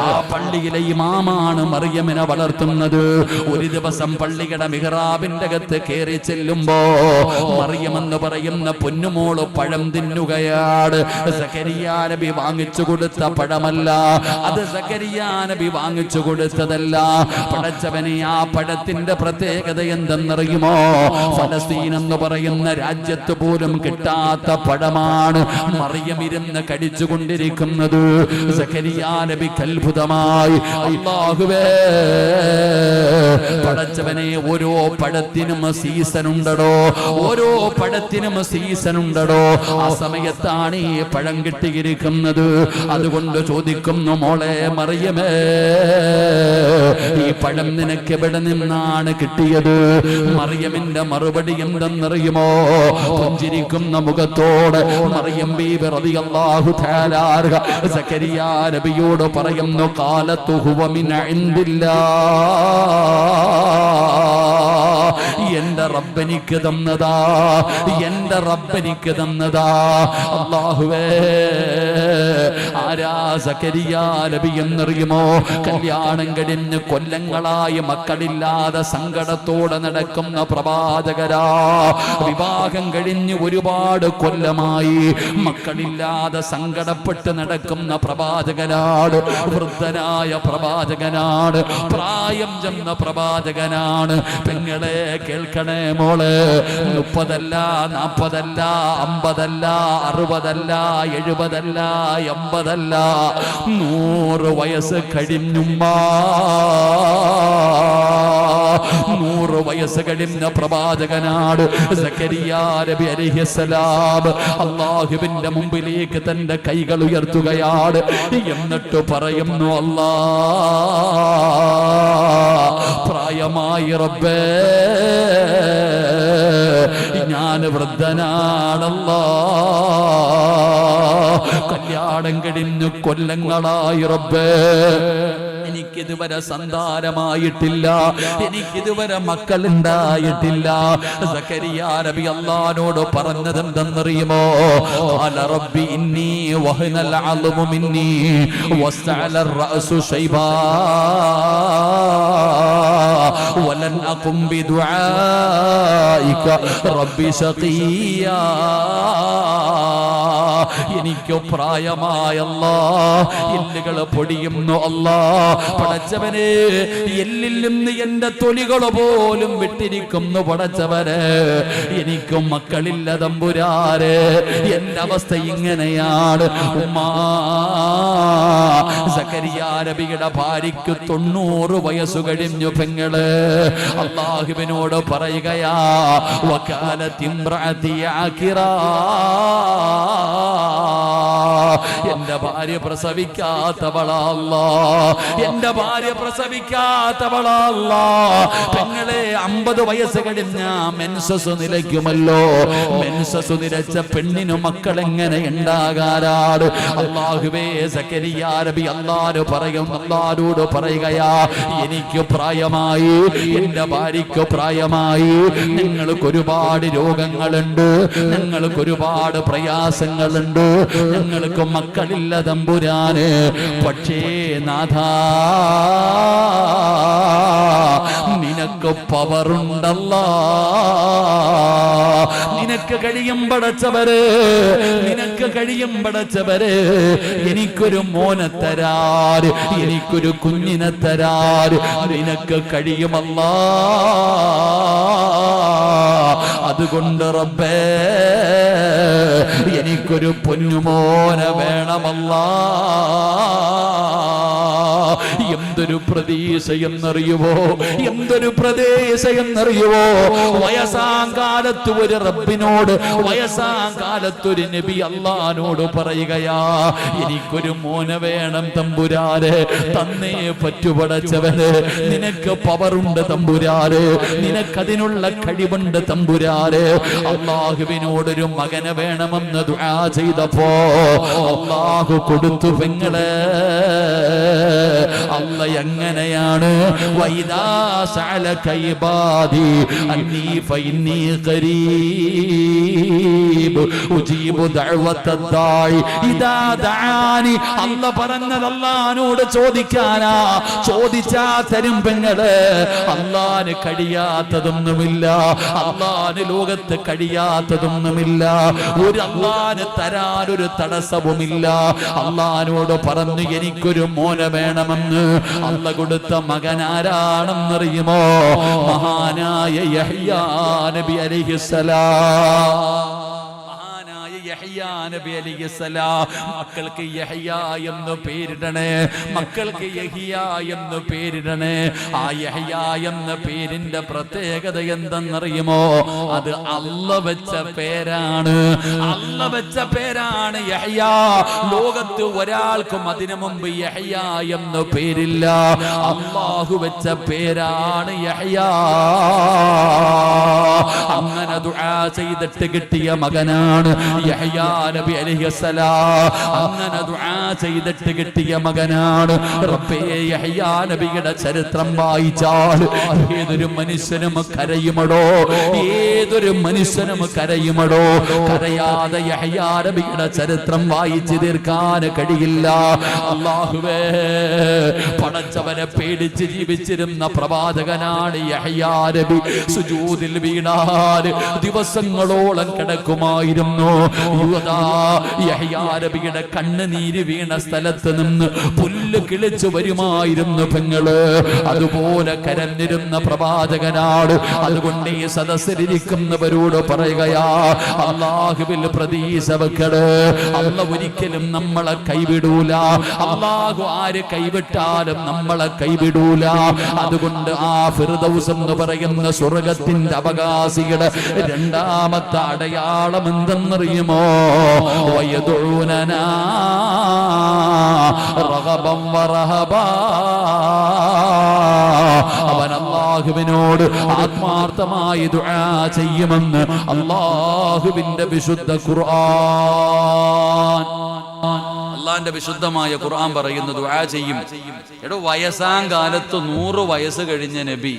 ആ പള്ളിയിലെ ഇമാമാണ് മറിയമിനെ വളർത്തുന്നത്. ഒരു ദിവസം പള്ളിയുടെ മിഹ്റാബിന്റെ അകത്ത് കയറി ചെല്ലുമ്പോ മറിയം എന്ന് പറയുന്ന പൊന്നുമോള് പഴം തിന്നുകയാണ്. സക്കരിയാ നബി വാങ്ങിച്ചു കൊടുത്ത പഴമല്ല അത്. സക്കരിയാ നബി വാങ്ങിച്ചു കൊടുത്തതല്ല. പടച്ചവനെ ആ പഴത്തിന്റെ പ്രത്യേകത എന്തെന്നറിയുമോ? ഫലസ്തീൻ എന്ന് പറയുന്ന രാജ്യത്ത് പോലും കിട്ടാത്ത പഴമാണ് മറിയം ഇരുന്ന് കടിച്ചുകൊണ്ടിരിക്കുന്നത്. സക്കരിയാ നബിക്ക് അത്ഭുതമായി. അല്ലാഹുവേ പടച്ചവനെ ഓരോ പഴത്തിനും സീസൺ ഉണ്ടടോ. ഓരോ പഴത്തിനും സീസൺ ഉണ്ടടോ. ആ സമയത്താണ് ഈ പഴം കിട്ടിയിരിക്കുന്നത്. അതുകൊണ്ട് ചോദിക്കുന്നു, മോളെ മറിയമേ, ഈ പഴം നിനക്ക് എവിടെ നിന്നാണ് കിട്ടിയത്? മറിയമിന്റെ മറുപടി എന്തെന്നറിയുമോ? പുഞ്ചിരിക്കുന്ന മുഖത്തോടെ മറിയം ബീബി റളിയല്ലാഹു തആല അൻഹ സക്കരിയാ നബിയോട് പറയുന്നു, ഖാലത്തു ഹുവ മിൻ ഇൻദില്ലാഹ്. എന്റെ റബ്ബനിക്ക് തന്നതാ, എന്റെ റബ്ബനിക്ക് തന്നതാ. അല്ലാഹുവേ ആരാ സക്കരിയാ നബി എന്നറിയുമോ? കല്യാണം കഴിഞ്ഞ് കൊല്ലങ്ങളായി മക്കളില്ലാതെ സങ്കടത്തോടെ നടക്കുന്ന പ്രവാചകരാ. വിവാഹം കഴിഞ്ഞ് ഒരുപാട് കൊല്ലമായി മക്കളില്ലാതെ സങ്കടപ്പെട്ട് നടക്കുന്ന പ്രവാചകനാണ്. വൃദ്ധനായ പ്രവാചകനാണ്. പ്രായം ചെന്ന പ്രവാചകനാണ്. പെങ്ങളെ കേൾക്കണേ മോളെ, 30 അല്ല 40 അല്ല 50 അല്ല 60 അല്ല 70 അല്ല 80 അല്ല 100 വയസ്സ് കഴിഞ്ഞുമ്മാ. 100 വയസ്സ് കഴിഞ്ഞ പ്രവാചകനാണ് സക്കരിയാ നബി അലൈഹിസ്സലാം. അല്ലാഹുവിന്റെ മുമ്പിലേക്ക് തന്റെ കൈകൾ ഉയർത്തുകയാണ്. എന്നിട്ട് പറയുന്നു, അല്ലാ പ്രായമായി റബ്ബേ, ഞാൻ വൃദ്ധനാണല്ലാ. കല്യാണം കഴിഞ്ഞു കൊല്ലങ്ങളായി റബ്ബേ, എനിക്കിതുവരെ സന്താനമായിട്ടില്ല, എനിക്കിതുവരെ മക്കളുണ്ടായിട്ടില്ല. സക്കരിയാ നബി അല്ലാഹുവോട് പറഞ്ഞത് എന്തെന്നറിയുമോ? ഖാല റബ്ബി ഇന്നി വഹനൽ അളമു മിന്നി വസ്തഅല റഅസു ശൈബാ വലൻ അഖും ബിദുആഇക റബ്ബി ശഖിയാ. എനിക്ക് പ്രായമായല്ലാ, എല്ലുകൾ പൊടിയുന്നു അല്ലാ. പടച്ചവനെ, എല്ലിൽ നിന്ന് എന്റെ തൊലികൾ പോലും വിട്ടിരിക്കുന്നു പടച്ചവനെ. എനിക്ക് മക്കളില്ല തമ്പുരാരെ, എന്റെ അവസ്ഥ ഇങ്ങനെയാണ്. ഉമ്മാ സക്കരിയാ നബിയുടെ ഭാര്യയ്ക്ക് 90 വയസ്സ് കഴിഞ്ഞു പെങ്ങള്. അല്ലാഹുവിനോട് പറയുകയാ, വകാലത്ത് ഇംറഅതി ആഖിറാ, എന്റെ ഭാര്യ ഭാര്യ പ്രസവിക്കാത്തവളാ, എന്റെ ഭാര്യ പ്രസവിക്കാത്തവളാ. പെങ്ങളെ 50 വയസ്സ് കഴിഞ്ഞ മെൻസസ് നിലയ്ക്കുമല്ലോ. മെൻസസ് നിലച്ച പെണ്ണിനു മക്കൾ എങ്ങനെ ഉണ്ടാകാനാണ്? അല്ലാഹുവേ, സക്കരിയാ നബി അല്ലാഹുവോട് പറയുകയാ, എനിക്ക് പ്രായമായി, എന്റെ ഭാര്യയ്ക്ക് പ്രായമായി, ഞങ്ങൾക്ക് ഒരുപാട് രോഗങ്ങളുണ്ട്, ഞങ്ങൾക്ക് ഒരുപാട് പ്രയാസങ്ങളുണ്ട്, ഞങ്ങൾക്ക് മക്കളില്ല തമ്പുരാന്. പക്ഷേ നാഥാ, നിനക്ക് പവറുണ്ടല്ലാ, നിനക്ക് കഴിയും പടച്ചവര്, നിനക്ക് കഴിയും പടച്ചവര്. എനിക്കൊരു മോനെ തരാറ്, എനിക്കൊരു കുഞ്ഞിനെ തരാറ് നിനക്ക് കഴിയുമല്ലാ. അതുകൊണ്ട് റബ്ബേ, എനിക്കൊരു പൊന്നുമോനെ വേണമല്ലാ. എന്തൊരു പ്രതീക്ഷയെന്നറിയുവോ, എന്തൊരു പ്രതീക്ഷയെന്നറിയുവോ. വയസ്സാങ്കാലത്ത് ഒരു റബ്ബിനോട്, വയസ്സാങ്കാലത്ത് ഒരു നബി അല്ലാഹുവോട് പറയുകയാ, എനിക്കൊരു മോനെ വേണം തമ്പുരാനെ, തന്നേ പറ്റുപടച്ചവന്. നിനക്ക് പവറുണ്ട് തമ്പുരാനെ, നിനക്കതിനുള്ള കഴിവുണ്ട് തമ്പുരാനെ. അല്ലാഹുവിനോടൊരു മകനെ വേണമെന്ന് ദുആ ചെയ്തപ്പോ അല്ലാഹു കൊടുത്തു പെങ്ങളെ. അല്ല എങ്ങനെയാണ്? വൈദാ സഅലക ഇബാദി അന്നീ ഫഇന്നീ ഖരീബ് ഉജീബു ദഅവത്തദ് ദാഇ ഇദാ ദഅാനി. അല്ല പറഞ്ഞത് അല്ലാഹുവോട് ചോദിക്കാനാ. ചോദിച്ചാ തരും പെങ്ങളെ. അല്ലാഹുവിന് കഴിയാത്തതൊന്നുമില്ല, അല്ലാഹുവിന് ലോകത്ത് കഴിയാത്തതൊന്നുമില്ല. ഒരു അല്ലാഹുവിന് തരാൻ ഒരു തടസ്സവുമില്ല. അല്ലാഹുവോട് പറഞ്ഞു, എനിക്കൊരു മോനെ വേണമെന്ന്. അല്ല കൊടുത്ത മകൻ ആരാണെന്നറിയുമോ? മഹാനായ യഹ്യാ നബി അലൈഹിസ്സലാം. മക്കൾക്ക് യഹ്യാ എന്ന് പേരിടണേ, മക്കൾക്ക് യഹ്യാ എന്ന് പേരിടണേ. ആ യഹ്യാ എന്ന പേരിന്റെ പ്രത്യേകത എന്തെന്നറിയുമോ? അത് അല്ല വെച്ച പേരാണ്, അല്ല വെച്ച പേരാണ് യഹ്യാ. ലോകത്ത് ഒരാൾക്കും അതിനു മുമ്പ് യഹ്യാ എന്ന് പേരില്ല. അല്ലാഹു വെച്ച പേരാണ് യഹ്യാ. അങ്ങനെ ദുആ ചെയ്തിട്ട് കിട്ടിയ മകനാണ് യഹ്യാ നബി അലൈഹിസ്സലാം. അങ്ങനെ ദുആ ചെയ്തിട്ട് കിട്ടിയ മകനാണ്. റബ്ബേ, യഹ്യാ നബിയുടെ ചരിത്രം വായിച്ചാൽ ഏതൊരു മനുഷ്യനും കരയുമടോ, ഏതൊരു മനുഷ്യനും കരയുമടോ. കരയാതെ യഹ്യാ നബിയുടെ ചരിത്രം വായിച്ചു തീർക്കാൻ കഴിയില്ല. അല്ലാഹുവേ, പടച്ചവനെ പേടിച്ച് ജീവിച്ചിരുന്ന പ്രവാചകനാണ് യഹ്യാ നബി. സുജൂദിൽ വീണാൽ ദിവസങ്ങളോളം കിടക്കുമായിരുന്നു. യഹ്യാ നബിയുടെ കണ്ണുനീര് വീണ സ്ഥലത്ത് നിന്ന് പുല്ല് കിളിച്ചു വരുമായിരുന്നു പെങ്ങള്. അതുപോലെ കരഞ്ഞിരുന്ന പ്രവാചകനാണ്. അതുകൊണ്ട് ഈ സദസ്സിലിരിക്കുന്നവരോട് പറയുകയാ, അല്ലാഹുവിൽ പ്രതീക്ഷ വെക്കട്. അല്ല ഒരിക്കലും നമ്മളെ കൈവിടൂല. അല്ലാഹു ആര് കൈവിട്ടാലും നമ്മളെ കൈവിടൂല. അതുകൊണ്ട് ആ ഫിർദൗസ് എന്ന് പറയുന്ന സ്വർഗത്തിന്റെ അവകാശിയുടെ രണ്ടാമത്തെ അടയാളം എന്തെന്നറിയുമോ? വയദൂനനാ റഗബൻ വറഹബാ. അവൻ അല്ലാഹുവിനോട് ആത്മാർത്ഥമായി ദുആ ചെയ്യുമെന്ന് അല്ലാഹുവിന്റെ വിശുദ്ധ ഖുർആൻ. അള്ളാന്റെ വിശുദ്ധമായ ഖുർആൻ പറയുന്നു, ദുആ ചെയ്യും. എടോ, വയസ്സാങ്കാലത്ത് 100 വയസ്സ് കഴിഞ്ഞ നബി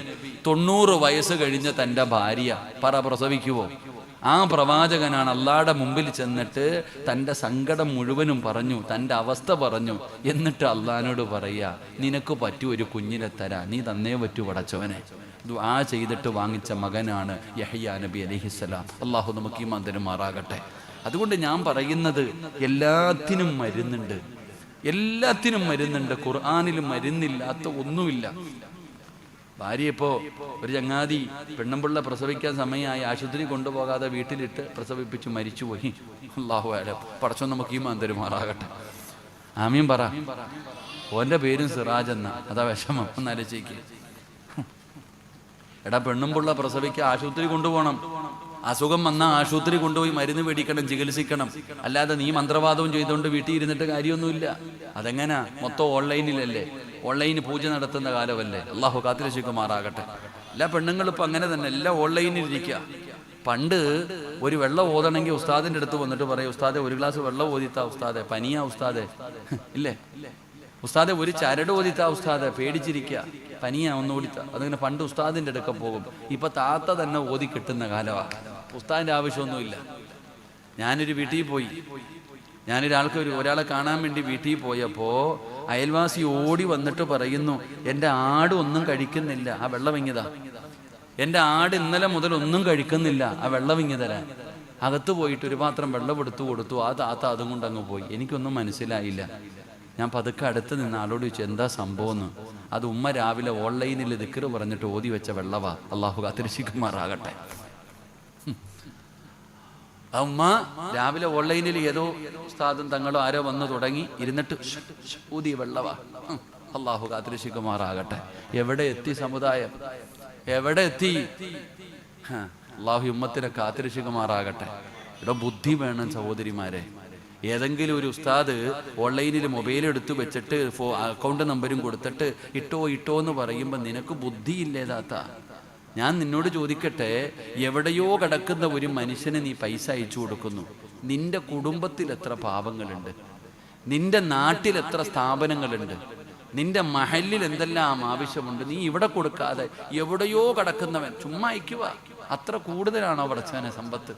90 വയസ്സ് കഴിഞ്ഞ തന്റെ ഭാര്യ പ്രസവിക്കുവോ? ആ പ്രവാചകനാണ് അള്ളാഹുടെ മുമ്പിൽ ചെന്നിട്ട് തൻ്റെ സങ്കടം മുഴുവനും പറഞ്ഞു, തൻ്റെ അവസ്ഥ പറഞ്ഞു. എന്നിട്ട് അള്ളാഹിനോട് പറയാ, നിനക്ക് പറ്റൂ ഒരു കുഞ്ഞിനെ തരാ, നീ തന്നേ പറ്റൂ പടച്ചവനെ. ദുആ ചെയ്തിട്ട് വാങ്ങിച്ച മകനാണ് യഹ്യാ നബി അലൈഹിസ്സലാം. അള്ളാഹു നമുക്ക് ഈമാൻ തരുമാറാകട്ടെ. അതുകൊണ്ട് ഞാൻ പറയുന്നത്, എല്ലാത്തിനും മരുന്നുണ്ട്, എല്ലാത്തിനും മരുന്നുണ്ട്. ഖുർആനിലും മരുന്നില്ലാത്ത ഒന്നുമില്ല. ഭാര്യ ഇപ്പോൾ ഒരു ചങ്ങാതി പെണ്ണുമ്പിള്ള പ്രസവിക്കാൻ സമയമായി ആശുപത്രി കൊണ്ടുപോകാതെ വീട്ടിലിട്ട് പ്രസവിപ്പിച്ച് മരിച്ചുപോയി. അല്ലാഹു അലം. പടച്ചോൻ നമുക്ക് ഈമാൻ തരുമാറാകട്ടെ. ആമീൻ പറ. ഓന്റെ പേരും സിറാജ് എന്ന. അതാ വിഷമം. ഒന്നാലോചിക്ക്. എടാ, പെണ്ണുമ്പിള്ള പ്രസവിക്കാൻ ആശുപത്രി കൊണ്ടുപോകണം. അസുഖം വന്നാൽ ആശുപത്രി കൊണ്ടുപോയി മരുന്ന് മേടിക്കണം, ചികിത്സിക്കണം. അല്ലാതെ നീ മന്ത്രവാദവും ചെയ്തുകൊണ്ട് വീട്ടിൽ ഇരുന്നിട്ട് കാര്യമൊന്നുമില്ല. അതെങ്ങനാ? മൊത്തം ഓൺലൈനിലല്ലേ? ഓൺലൈന് പൂജ നടത്തുന്ന കാലമല്ലേ? അള്ളാഹു കാത്തിരക്ഷിക്കുമാറാകട്ടെ. എല്ലാ പെണ്ണുങ്ങളും ഇപ്പം അങ്ങനെ തന്നെ, എല്ലാം ഓൺലൈനിൽ ഇരിക്കുക. പണ്ട് ഒരു വെള്ളം ഓതണമെങ്കിൽ ഉസ്താദിൻ്റെ അടുത്ത് വന്നിട്ട് പറയും, ഉസ്താദെ ഒരു ഗ്ലാസ് വെള്ളം ഓതിത്താ ഉസ്താദെ, പനിയാ ഉസ്താദെ, ഇല്ലേ? ഉസ്താദെ ഒരു ചരട് ഓതിത്താ ഉസ്താദെ, പേടിച്ചിരിക്കുക, പനിയാ ഒന്ന് ഓടിത്താ. അതിങ്ങനെ പണ്ട് ഉസ്താദിൻ്റെ അടുക്ക പോകും. ഇപ്പൊ താത്ത തന്നെ ഓതി കിട്ടുന്ന കാലമാണ്. ഉസ്താദിൻ്റെ ആവശ്യമൊന്നുമില്ല. ഞാനൊരു വീട്ടിൽ പോയി, ഒരാളെ കാണാൻ വേണ്ടി വീട്ടിൽ പോയപ്പോൾ അയൽവാസി ഓടി വന്നിട്ട് പറയുന്നു, എൻ്റെ ആട് ഒന്നും കഴിക്കുന്നില്ല, ആ വെള്ളം ഇങ്ങിതാ. എൻ്റെ ആട് ഇന്നലെ മുതൽ ഒന്നും കഴിക്കുന്നില്ല, ആ വെള്ളം ഇങ്ങി തരാൻ. അകത്ത് പോയിട്ട് ഒരു പാത്രം വെള്ളം എടുത്തു കൊടുത്തു. ആ താത്ത അതും കൊണ്ട് അങ്ങ് പോയി. എനിക്കൊന്നും മനസ്സിലായില്ല. ഞാൻ പതുക്കെ അടുത്ത് നിന്ന് ആളോട് ചോദിച്ചു, എന്താ സംഭവം എന്ന്. അത് ഉമ്മ രാവിലെ ഓൺലൈനിൽ ദിക്ർ പറഞ്ഞിട്ട് ഓതി വെച്ച വെള്ളവാ. അള്ളാഹു കാത്തിരക്ഷിക്കുമാറാകട്ടെ. ആ ഉമ്മ രാവിലെ ഓൺലൈനിൽ ഏതോ ഉസ്താദും തങ്ങളോ ആരോ വന്ന് തുടങ്ങി ഇരുന്നിട്ട് ഊതിയ വെള്ളവാ. അള്ളാഹു കാത്തിരക്ഷിക്കുമാറാകട്ടെ. എവിടെ എത്തി സമുദായം? എവിടെ എത്തി? അള്ളാഹു ഉമ്മത്തിനെ കാത്തിരക്ഷിക്കുമാറാകട്ടെ. ഇവിടെ ബുദ്ധി വേണം സഹോദരിമാരെ. ഏതെങ്കിലും ഒരു ഉസ്താദ് ഓൺലൈനിൽ മൊബൈൽ എടുത്തു വെച്ചിട്ട് അക്കൗണ്ട് നമ്പരും കൊടുത്തിട്ട് ഇട്ടോ എന്ന് പറയുമ്പോൾ നിനക്ക് ബുദ്ധിയില്ലേ താത്ത? ഞാൻ നിന്നോട് ചോദിക്കട്ടെ, എവിടെയോ കിടക്കുന്ന ഒരു മനുഷ്യന് നീ പൈസ അയച്ചു കൊടുക്കുന്നു. നിന്റെ കുടുംബത്തിൽ എത്ര പാവങ്ങളുണ്ട്, നിന്റെ നാട്ടിൽ എത്ര സ്ഥാപനങ്ങളുണ്ട്, നിന്റെ മഹലിൽ എന്തെല്ലാം ആവശ്യമുണ്ട്. നീ ഇവിടെ കൊടുക്കാതെ എവിടെയോ കിടക്കുന്നവൻ ചുമ്മാ അയക്കുക. അത്ര കൂടുതലാണോ പടച്ചവനെ സമ്പത്ത്?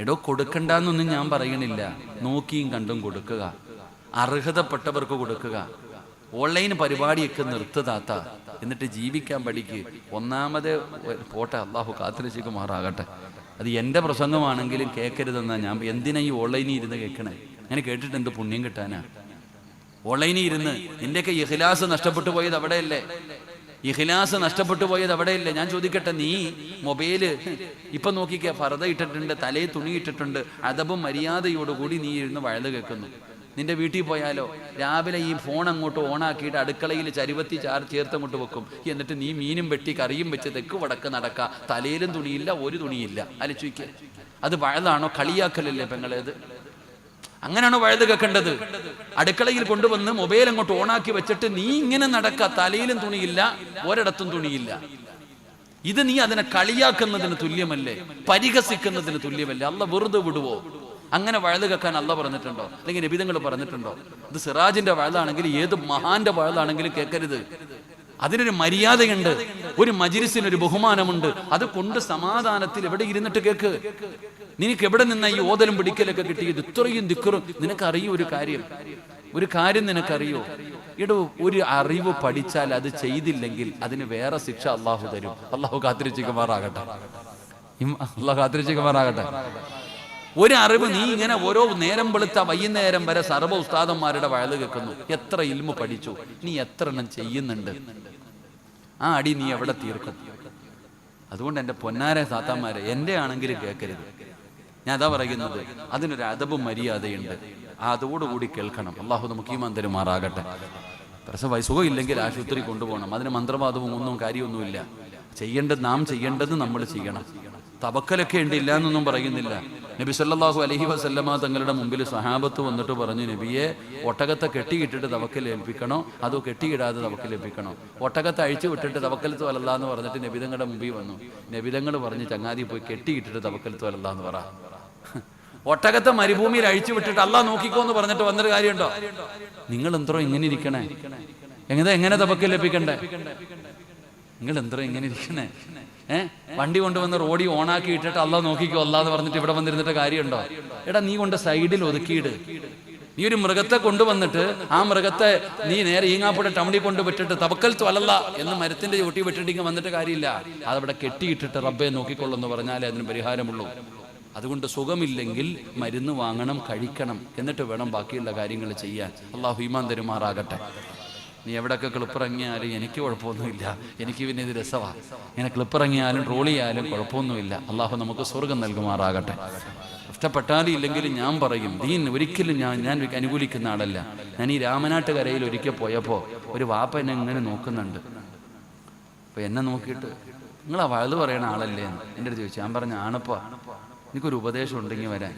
എടോ, കൊടുക്കണ്ടെന്നൊന്നും ഞാൻ പറയണില്ല. നോക്കിയും കണ്ടും കൊടുക്കുക, അർഹതപ്പെട്ടവർക്ക് കൊടുക്കുക. ഓൺലൈൻ പരിപാടിയൊക്കെ നിർത്തുതാത്ത, എന്നിട്ട് ജീവിക്കാൻ പഠിക്ക്. ഒന്നാമത് പോട്ടെ, അള്ളാഹു കാത്തിരക്ഷിക്കുമാറാകട്ടെ. അത് എൻ്റെ പ്രസംഗമാണെങ്കിലും കേൾക്കരുതെന്നാ ഞാൻ. എന്തിനാ ഈ ഓൺലൈനിൽ ഇരുന്ന് കേൾക്കണേ? അങ്ങനെ കേട്ടിട്ട് എന്ത് പുണ്യം കിട്ടാനാ? ഓൺലൈനിൽ ഇരുന്ന് നിന്റെയൊക്കെ ഇഖ്ലാസ് നഷ്ടപ്പെട്ടു പോയത് അവിടെയല്ലേ? ഇഖ്ലാസ് നഷ്ടപ്പെട്ടു പോയത് അവിടെയല്ലേ? ഞാൻ ചോദിക്കട്ടെ, നീ മൊബൈല് ഇപ്പൊ നോക്കിക്ക, ഫർദ ഇട്ടിട്ടുണ്ട്, തലയിൽ തുണി ഇട്ടിട്ടുണ്ട്, അദബും മര്യാദയോടുകൂടി നീ ഇരുന്ന് വഴുത് കേൾക്കുന്നു. നിന്റെ വീട്ടിൽ പോയാലോ, രാവിലെ ഈ ഫോൺ അങ്ങോട്ട് ഓണാക്കിയിട്ട് അടുക്കളയിൽ ചരുവത്തി ചേർത്തങ്ങോട്ട് വെക്കും. എന്നിട്ട് നീ മീനും വെട്ടി കറിയും വെച്ച് തെക്ക് വടക്ക് നടക്ക, തലയിലും തുണിയില്ല, ഒരു തുണിയില്ല. അലച്ചുയ്ക്ക്, അത് വഴുതാണോ? കളിയാക്കലല്ലേ പെങ്ങളേത്? അങ്ങനെയാണോ വഴുത് കേൾക്കേണ്ടത്? അടുക്കളയിൽ കൊണ്ടുവന്ന് മൊബൈൽ അങ്ങോട്ട് ഓണാക്കി വെച്ചിട്ട് നീ ഇങ്ങനെ നടക്ക, തലയിലും തുണിയില്ല, ഒരിടത്തും തുണിയില്ല. ഇത് നീ അതിനെ കളിയാക്കുന്നതിന് തുല്യമല്ലേ? പരിഹസിക്കുന്നതിന് തുല്യമല്ലേ? അല്ല വെറുതെ വിടുവോ? അങ്ങനെ വഴുത് കേൾക്കാൻ അല്ല പറഞ്ഞിട്ടുണ്ടോ? അല്ലെങ്കിൽ നബിതങ്ങൾ പറഞ്ഞിട്ടുണ്ടോ? ഇത് സിറാജിന്റെ വഴുതാണെങ്കിൽ ഏത് മഹാന്റെ വഴുതാണെങ്കിലും കേൾക്കരുത്. അതിനൊരു മര്യാദയുണ്ട്, ഒരു മജ്‌ലിസിനൊരു ബഹുമാനമുണ്ട്. അത് കൊണ്ട് സമാധാനത്തിൽ എവിടെ ഇരുന്നിട്ട് കേൾക്ക്. നിനക്ക് എവിടെ നിന്ന ഈ ഓതലും പിടിക്കലൊക്കെ കിട്ടിയത്? ഇത്രയും ദിക്റും നിനക്കറിയോ? ഒരു കാര്യം നിനക്കറിയോ? ഇടൂ, ഒരു അറിവ് പഠിച്ചാൽ അത് ചെയ്തില്ലെങ്കിൽ അതിന് വേറെ ശിക്ഷ അള്ളാഹു തരും. അള്ളാഹു കാത്തിരക്ഷിക്കുമാറാകട്ടെ. ഒരു അറിവ് നീ ഇങ്ങനെ ഓരോ നേരം വെളുത്ത വൈകുന്നേരം വരെ സർവ്വ ഉസ്താദന്മാരുടെ വഴുത് കേൾക്കുന്നു. എത്ര ഇൽമു പഠിച്ചു, നീ എത്ര എണ്ണം ചെയ്യുന്നുണ്ട്? ആ അടി നീ എവിടെ തീർക്കും? അതുകൊണ്ട് എൻ്റെ പൊന്നാരെ താത്താമാരെ, എൻ്റെ ആണെങ്കിലും കേൾക്കരുത്. ഞാൻ അതാ പറയുന്നത്, അതിനൊരു അദബും മര്യാദയുണ്ട്. അതോടുകൂടി കേൾക്കണം. അള്ളാഹു നമുക്ക് ഈമാൻ തരുമാറാകട്ടെ. പ്രസവ സുഖം ഇല്ലെങ്കിൽ ആശുപത്രി കൊണ്ടുപോകണം. അതിന് മന്ത്രവാദവും ഒന്നും കാര്യമൊന്നുമില്ല. നാം ചെയ്യേണ്ടത് നമ്മൾ ചെയ്യണം. തവക്കലൊക്കെ ഉണ്ട്, ഇല്ല എന്നൊന്നും പറയുന്നില്ല. നബി സല്ലല്ലാഹു അലൈഹി വസല്ലമ തങ്ങളുടെ മുമ്പിൽ സഹാബത്ത് വന്നിട്ട് പറഞ്ഞു, നബിയെ, ഒട്ടകത്തെ കെട്ടിയിട്ടിട്ട് തവക്കൽ ഏൽപ്പിക്കണോ അതോ കെട്ടിയിടാതെ തവക്കൽ ഏൽപ്പിക്കണോ? ഒട്ടകത്തെ അഴിച്ചു വിട്ടിട്ട് തവക്കലത്ത് വലല്ല എന്ന് പറഞ്ഞിട്ട് നബിതങ്ങളുടെ മുമ്പിൽ വന്നു. നബിതങ്ങൾ പറഞ്ഞ്, ചങ്ങാതി പോയി കെട്ടിയിട്ടിട്ട് തവക്കലത്ത് വലല്ല എന്ന് പറ. ഒട്ടകത്തെ മരുഭൂമിയിൽ അഴിച്ചു വിട്ടിട്ട് അള്ളാഹ് നോക്കിക്കോ എന്ന് പറഞ്ഞിട്ട് വന്നൊരു കാര്യമുണ്ടോ? നിങ്ങൾ എന്തോ ഇങ്ങനെ ഇരിക്കണേ? എങ്ങനെ തവക്കൽ ഏൽപ്പിക്കണ്ടേ? നിങ്ങൾ എന്തോ ഇങ്ങനെ ഇരിക്കണേ? വണ്ടി കൊണ്ടുവന്ന് റോഡി ഓണാക്കി ഇട്ടിട്ട് അള്ളാഹ് നോക്കിക്കോ അല്ലാന്ന് പറഞ്ഞിട്ട് ഇവിടെ വന്നിരുന്നിട്ട് കാര്യമുണ്ടോ? എടാ, നീ കൊണ്ട് സൈഡിൽ ഒതുക്കിയിട്. നീ ഒരു മൃഗത്തെ കൊണ്ടുവന്നിട്ട് ആ മൃഗത്തെ നീ നേരെ ഈങ്ങാപ്പുഴ ടൗണിൽ കൊണ്ട് വിട്ടിട്ട് തവക്കൽത്തു അലല്ല എന്ന് മരത്തിന്റെ ചുട്ടി വിട്ടിട്ട് വന്നിട്ട് കാര്യമില്ല. അതവിടെ കെട്ടിയിട്ടിട്ട് റബ്ബെ നോക്കിക്കൊള്ളെന്ന് പറഞ്ഞാലേ അതിന് പരിഹാരമുള്ളൂ. അതുകൊണ്ട് സുഖമില്ലെങ്കിൽ മരുന്ന് വാങ്ങണം, കഴിക്കണം, എന്നിട്ട് വേണം ബാക്കിയുള്ള കാര്യങ്ങൾ ചെയ്യാൻ. അള്ളാഹു ഈമാൻ തരുമാറാകട്ടെ. നീ എവിടെയൊക്കെ ക്ലിപ്പിറങ്ങിയാലും എനിക്ക് കുഴപ്പമൊന്നുമില്ല. എനിക്ക് പിന്നെ ഇത് രസമാണ്. ഇങ്ങനെ ക്ലിപ്പിറങ്ങിയാലും ട്രോൾ ചെയ്യാലും കുഴപ്പമൊന്നുമില്ല. അള്ളാഹു നമുക്ക് സ്വർഗം നൽകുമാറാകട്ടെ. ഇഷ്ടപ്പെട്ടാലും ഇല്ലെങ്കിലും ഞാൻ പറയും, ദീൻ ഒരിക്കലും ഞാൻ അനുകൂലിക്കുന്ന ആളല്ല. ഞാൻ ഈ രാമനാട്ടുകരയിൽ ഒരിക്കൽ പോയപ്പോൾ ഒരു വാപ്പ എന്നെ ഇങ്ങനെ നോക്കുന്നുണ്ട്. അപ്പോൾ എന്നെ നോക്കിയിട്ട് നിങ്ങൾ ആ വഴുത് പറയുന്ന ആളല്ലേ എന്ന് എൻ്റെ അടുത്ത് ചോദിച്ചു. ഞാൻ പറഞ്ഞു ആണപ്പാ, എനിക്കൊരു ഉപദേശം ഉണ്ടെങ്കിൽ വരാൻ.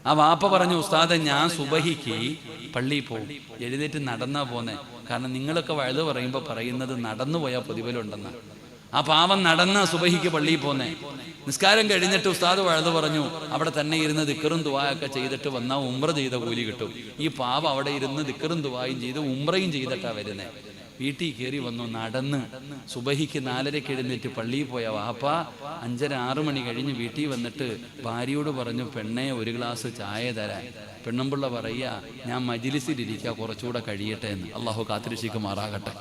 ആ വാപ്പ പറഞ്ഞു ഉസ്താദെ ഞാൻ സുബഹിക്ക് പള്ളിയിൽ പോകും, എഴുന്നേറ്റ് നടന്നാ പോന്നെ. കാരണം നിങ്ങളൊക്കെ വഴുത് പറയുമ്പോൾ പറയുന്നത് നടന്നു പോയാൽ പ്രതിഫലമുണ്ടെന്ന. ആ പാവം നടന്ന സുബഹിക്ക് പള്ളിയിൽ പോന്നെ. നിസ്കാരം കഴിഞ്ഞിട്ട് ഉസ്താദ് വഴുത് പറഞ്ഞു അവിടെ തന്നെ ഇരുന്ന് ദിക്കറും ദുആയൊക്കെ ചെയ്തിട്ട് വന്നാൽ ഉംറ ചെയ്ത കൂലി കിട്ടും. ഈ പാവം അവിടെ ഇരുന്ന് ദിക്കറും ദുആയും ചെയ്ത് ഉംറയും ചെയ്തിട്ടാ വരുന്നേ. വീട്ടിൽ കയറി വന്നു, നടന്ന് സുബഹിക്ക് 4:30 എഴുന്നേറ്റ് പള്ളിയിൽ പോയ വാപ്പ 5:30 6 മണി കഴിഞ്ഞ് വീട്ടിൽ വന്നിട്ട് ഭാര്യയോട് പറഞ്ഞു പെണ്ണെ ഒരു ഗ്ലാസ് ചായ തരാൻ. പെണ്ണുമ്പിള്ള പറയുക ഞാൻ മജ്ലിസിലിരിക്കുക കുറച്ചുകൂടെ കഴിയട്ടെ എന്ന്. അള്ളാഹു കാത്തിരക്ഷിക്കുമാറാകട്ടെ.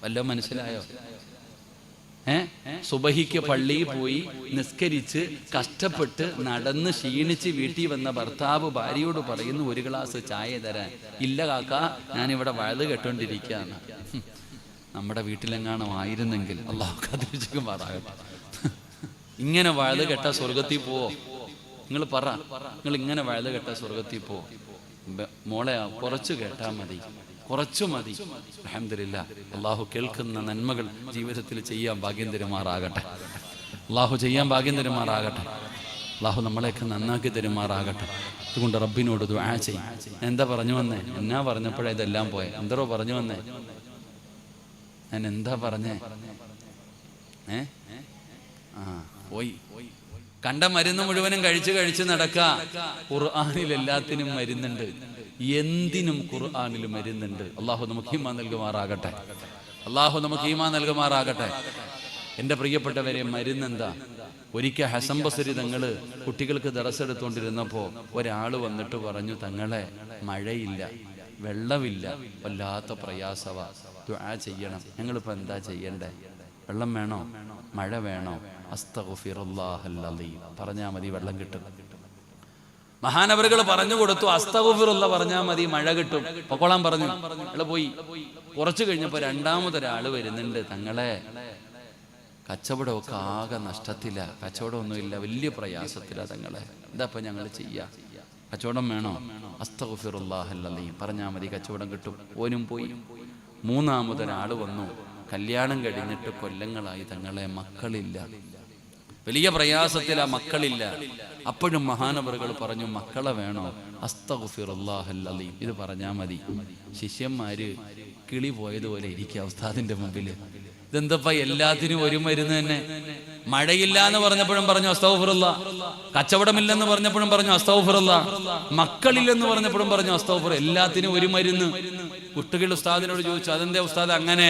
വല്ലതും മനസ്സിലായോ? സുബഹിക്ക് പള്ളിയിൽ പോയി നിസ്കരിച്ച് കഷ്ടപ്പെട്ട് നടന്ന് ക്ഷീണിച്ച് വീട്ടിൽ വന്ന ഭർത്താവ് ഭാര്യയോട് പറയുന്നു ഒരു ഗ്ലാസ് ചായ തരാൻ. ഇല്ല കാക്ക, ഞാനിവിടെ വഴുത് കേട്ടോണ്ടിരിക്കുകയാണ്. നമ്മുടെ വീട്ടിലെങ്ങാനും ആയിരുന്നെങ്കിൽ അള്ളാഹു കാത്തിരക്ഷിക്കുമാറാകട്ടെ. ഇങ്ങനെ വഴുത് കേട്ട സ്വർഗത്തിൽ പോവോ? നിങ്ങൾ പറ, നിങ്ങൾ ഇങ്ങനെ വഴുത് കേട്ട സ്വർഗത്തിൽ പോവോ? മോളെ കുറച്ച് കേട്ടാ മതി, കുറച്ചു മതി. അൽഹംദുലില്ലാഹ്, അള്ളാഹു കേൾക്കുന്ന നന്മകൾ ജീവിതത്തിൽ ചെയ്യാൻ ഭാഗ്യം തരുമാറാകട്ടെ. അള്ളാഹു ചെയ്യാൻ ഭാഗ്യം തരുമാറാകട്ടെ. അള്ളാഹു നമ്മളെയൊക്കെ നന്നാക്കി തരുമാറാകട്ടെ. അതുകൊണ്ട് റബ്ബിനോട് ദുആ ചെയ്യും. എന്താ പറഞ്ഞു വന്നേ? എന്നാ പറഞ്ഞപ്പോഴേ ഇതെല്ലാം പോയെ? എന്തോ പറഞ്ഞു വന്നേ? ഞാൻ എന്താ പറഞ്ഞേ? പോയി. കണ്ട മരുന്ന് മുഴുവനും കഴിച്ച് നടക്ക. ഖുർആനിൽ എല്ലാത്തിനും മരുന്നുണ്ട്, എന്തിനും ഖുർആനിൽ മരുന്നുണ്ട്. അള്ളാഹു നമുക്ക് ഈമാൻ നൽകുമാറാകട്ടെ. അള്ളാഹു നമുക്ക് ഈമാൻ നൽകുമാറാകട്ടെ. എൻ്റെ പ്രിയപ്പെട്ടവരെ, മരുന്നെന്താ? ഒരിക്കൽ ഹസൻ ബസ്രി തങ്ങള് കുട്ടികൾക്ക് ദർസ് എടുത്തുകൊണ്ടിരുന്നപ്പോ ഒരാള് വന്നിട്ട് പറഞ്ഞു തങ്ങളെ മഴയില്ല, വെള്ളമില്ല, വല്ലാത്ത പ്രയാസവ, ദുആ ചെയ്യണം. ഞങ്ങളിപ്പോ എന്താ ചെയ്യണ്ടേ? വെള്ളം വേണോ? മഴ വേണോ? അസ്തഗ്ഫിറുല്ലാഹൽ അലീം പറഞ്ഞാൽ മതി, വെള്ളം കിട്ടും. മഹാനവറുകൾ പറഞ്ഞു കൊടുത്തു, അസ്തഗ്ഫിറുല്ലാഹ് പറഞ്ഞാൽ മതി, മഴ കിട്ടും. പൊക്കോളാൻ പറഞ്ഞു. അയാള് പോയി. കുറച്ചു കഴിഞ്ഞപ്പോ രണ്ടാമതൊരാള് വരുന്നുണ്ട്. തങ്ങളെ കച്ചവടമൊക്കെ ആകെ നഷ്ടത്തില, കച്ചവടമൊന്നുമില്ല, വലിയ പ്രയാസത്തില തങ്ങളെ, എന്താ ഇപ്പൊ ഞങ്ങൾ ചെയ്യാ? കച്ചവടം വേണോ? അസ്തഗ്ഫിറുല്ലാഹൽ അലീം പറഞ്ഞാൽ മതി, കച്ചവടം കിട്ടും. ഓനും പോയി. മൂന്നാമതൊരാള് വന്നു. കല്യാണം കഴിഞ്ഞിട്ട് കൊല്ലങ്ങളായി തങ്ങളെ, മക്കളില്ല, വലിയ പ്രയാസത്തില, മക്കളില്ല. അപ്പോഴും മഹാനവറുകൾ പറഞ്ഞു മക്കളെ വേണോ? അസ്തഗ്ഫിറുല്ലാഹൽ അലീം ഇത് പറഞ്ഞാൽ മതി. ശിഷ്യന്മാര് കിളി പോയതുപോലെ ഇരിക്കുക ഉസ്താദിന്റെ മുമ്പിൽ. ഇതെന്തപ്പ എല്ലാത്തിനും ഒരു മരുന്ന് തന്നെ? മഴയില്ല എന്ന് പറഞ്ഞപ്പോഴും പറഞ്ഞു അസ്തഗ്ഫിറുല്ലാഹ്, കച്ചവടമില്ലെന്ന് പറഞ്ഞപ്പോഴും പറഞ്ഞു അസ്തഗ്ഫിറുല്ലാഹ്, മക്കളില്ലെന്ന് പറഞ്ഞപ്പോഴും പറഞ്ഞു അസ്തഗ്ഫിറുല്ലാഹ്. എല്ലാത്തിനും ഒരു മരുന്ന്. കുട്ടികൾ ഉസ്താദിനോട് ചോദിച്ചു അതെന്താ ഉസ്താദ് അങ്ങനെ?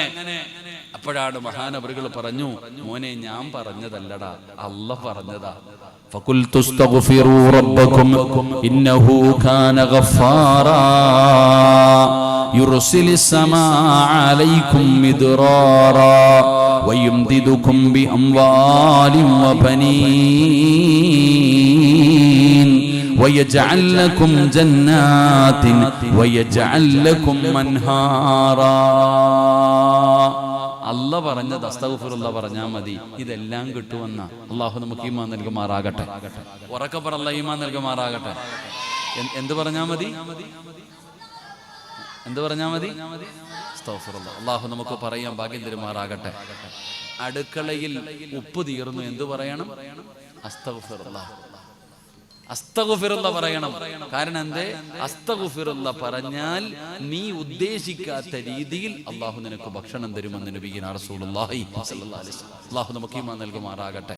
അപ്പോഴാണ് മഹാനവറുകൾ പറഞ്ഞു മോനെ ഞാൻ പറഞ്ഞതല്ലടാ, അല്ലാഹ് പറഞ്ഞതാ. ഫഖുൽതു അസ്തഗ്ഫിറൂ റബ്ബക്കും ഇന്നഹു കാന ഗഫാറാ യുർസിലിസ് സമാഅ അലൈക്കും മിദ്റാറാ വയുംദിദുകും ബിഅംവാലിൻ വബനീൻ ويجعل لكم جنات ويجعل لكم أنهارا. അല്ലാഹ് പറഞ്ഞത് അസ്തഗ്ഫിറുല്ലാഹ് പറഞ്ഞാൽ മതി, ഇതെല്ലാം കിട്ടുമെന്ന. അള്ളാഹു നമുക്ക് ഈമാൻ നൽകുമാറാകട്ടെ. ഉറക്കെ പറ അല്ലാഹ് ഈമാൻ നൽകുമാറാകട്ടെ. എന്ത് പറഞ്ഞാൽ മതി? എന്ത് പറഞ്ഞാൽ മതി? അസ്തഗ്ഫിറുല്ലാഹ്. അള്ളാഹു നമുക്ക് പറയാൻ ഭാഗ്യം തരുമാറാകട്ടെ. അടുക്കളയിൽ ഉപ്പ് തീർന്നു, എന്ത് പറയണം? അസ്തഗ്ഫിറുല്ലാഹ്. അസ്തഗ്ഫിറുല്ലാഹ് പറയണം. കാരണം എന്തേ? അസ്തഗ്ഫിറുല്ലാഹ് പറഞ്ഞാൽ നീ ഉദ്ദേശിക്കാത്ത രീതിയിൽ അള്ളാഹു നിനക്ക് ഭക്ഷണം തരുമെന്ന് നബിയുനാ റസൂലുള്ളാഹി സ്വല്ലല്ലാഹു അലൈഹി വസല്ലം. അള്ളാഹു നമുക്ക് ഈമാൻ നൽകുമാറാകട്ടെ.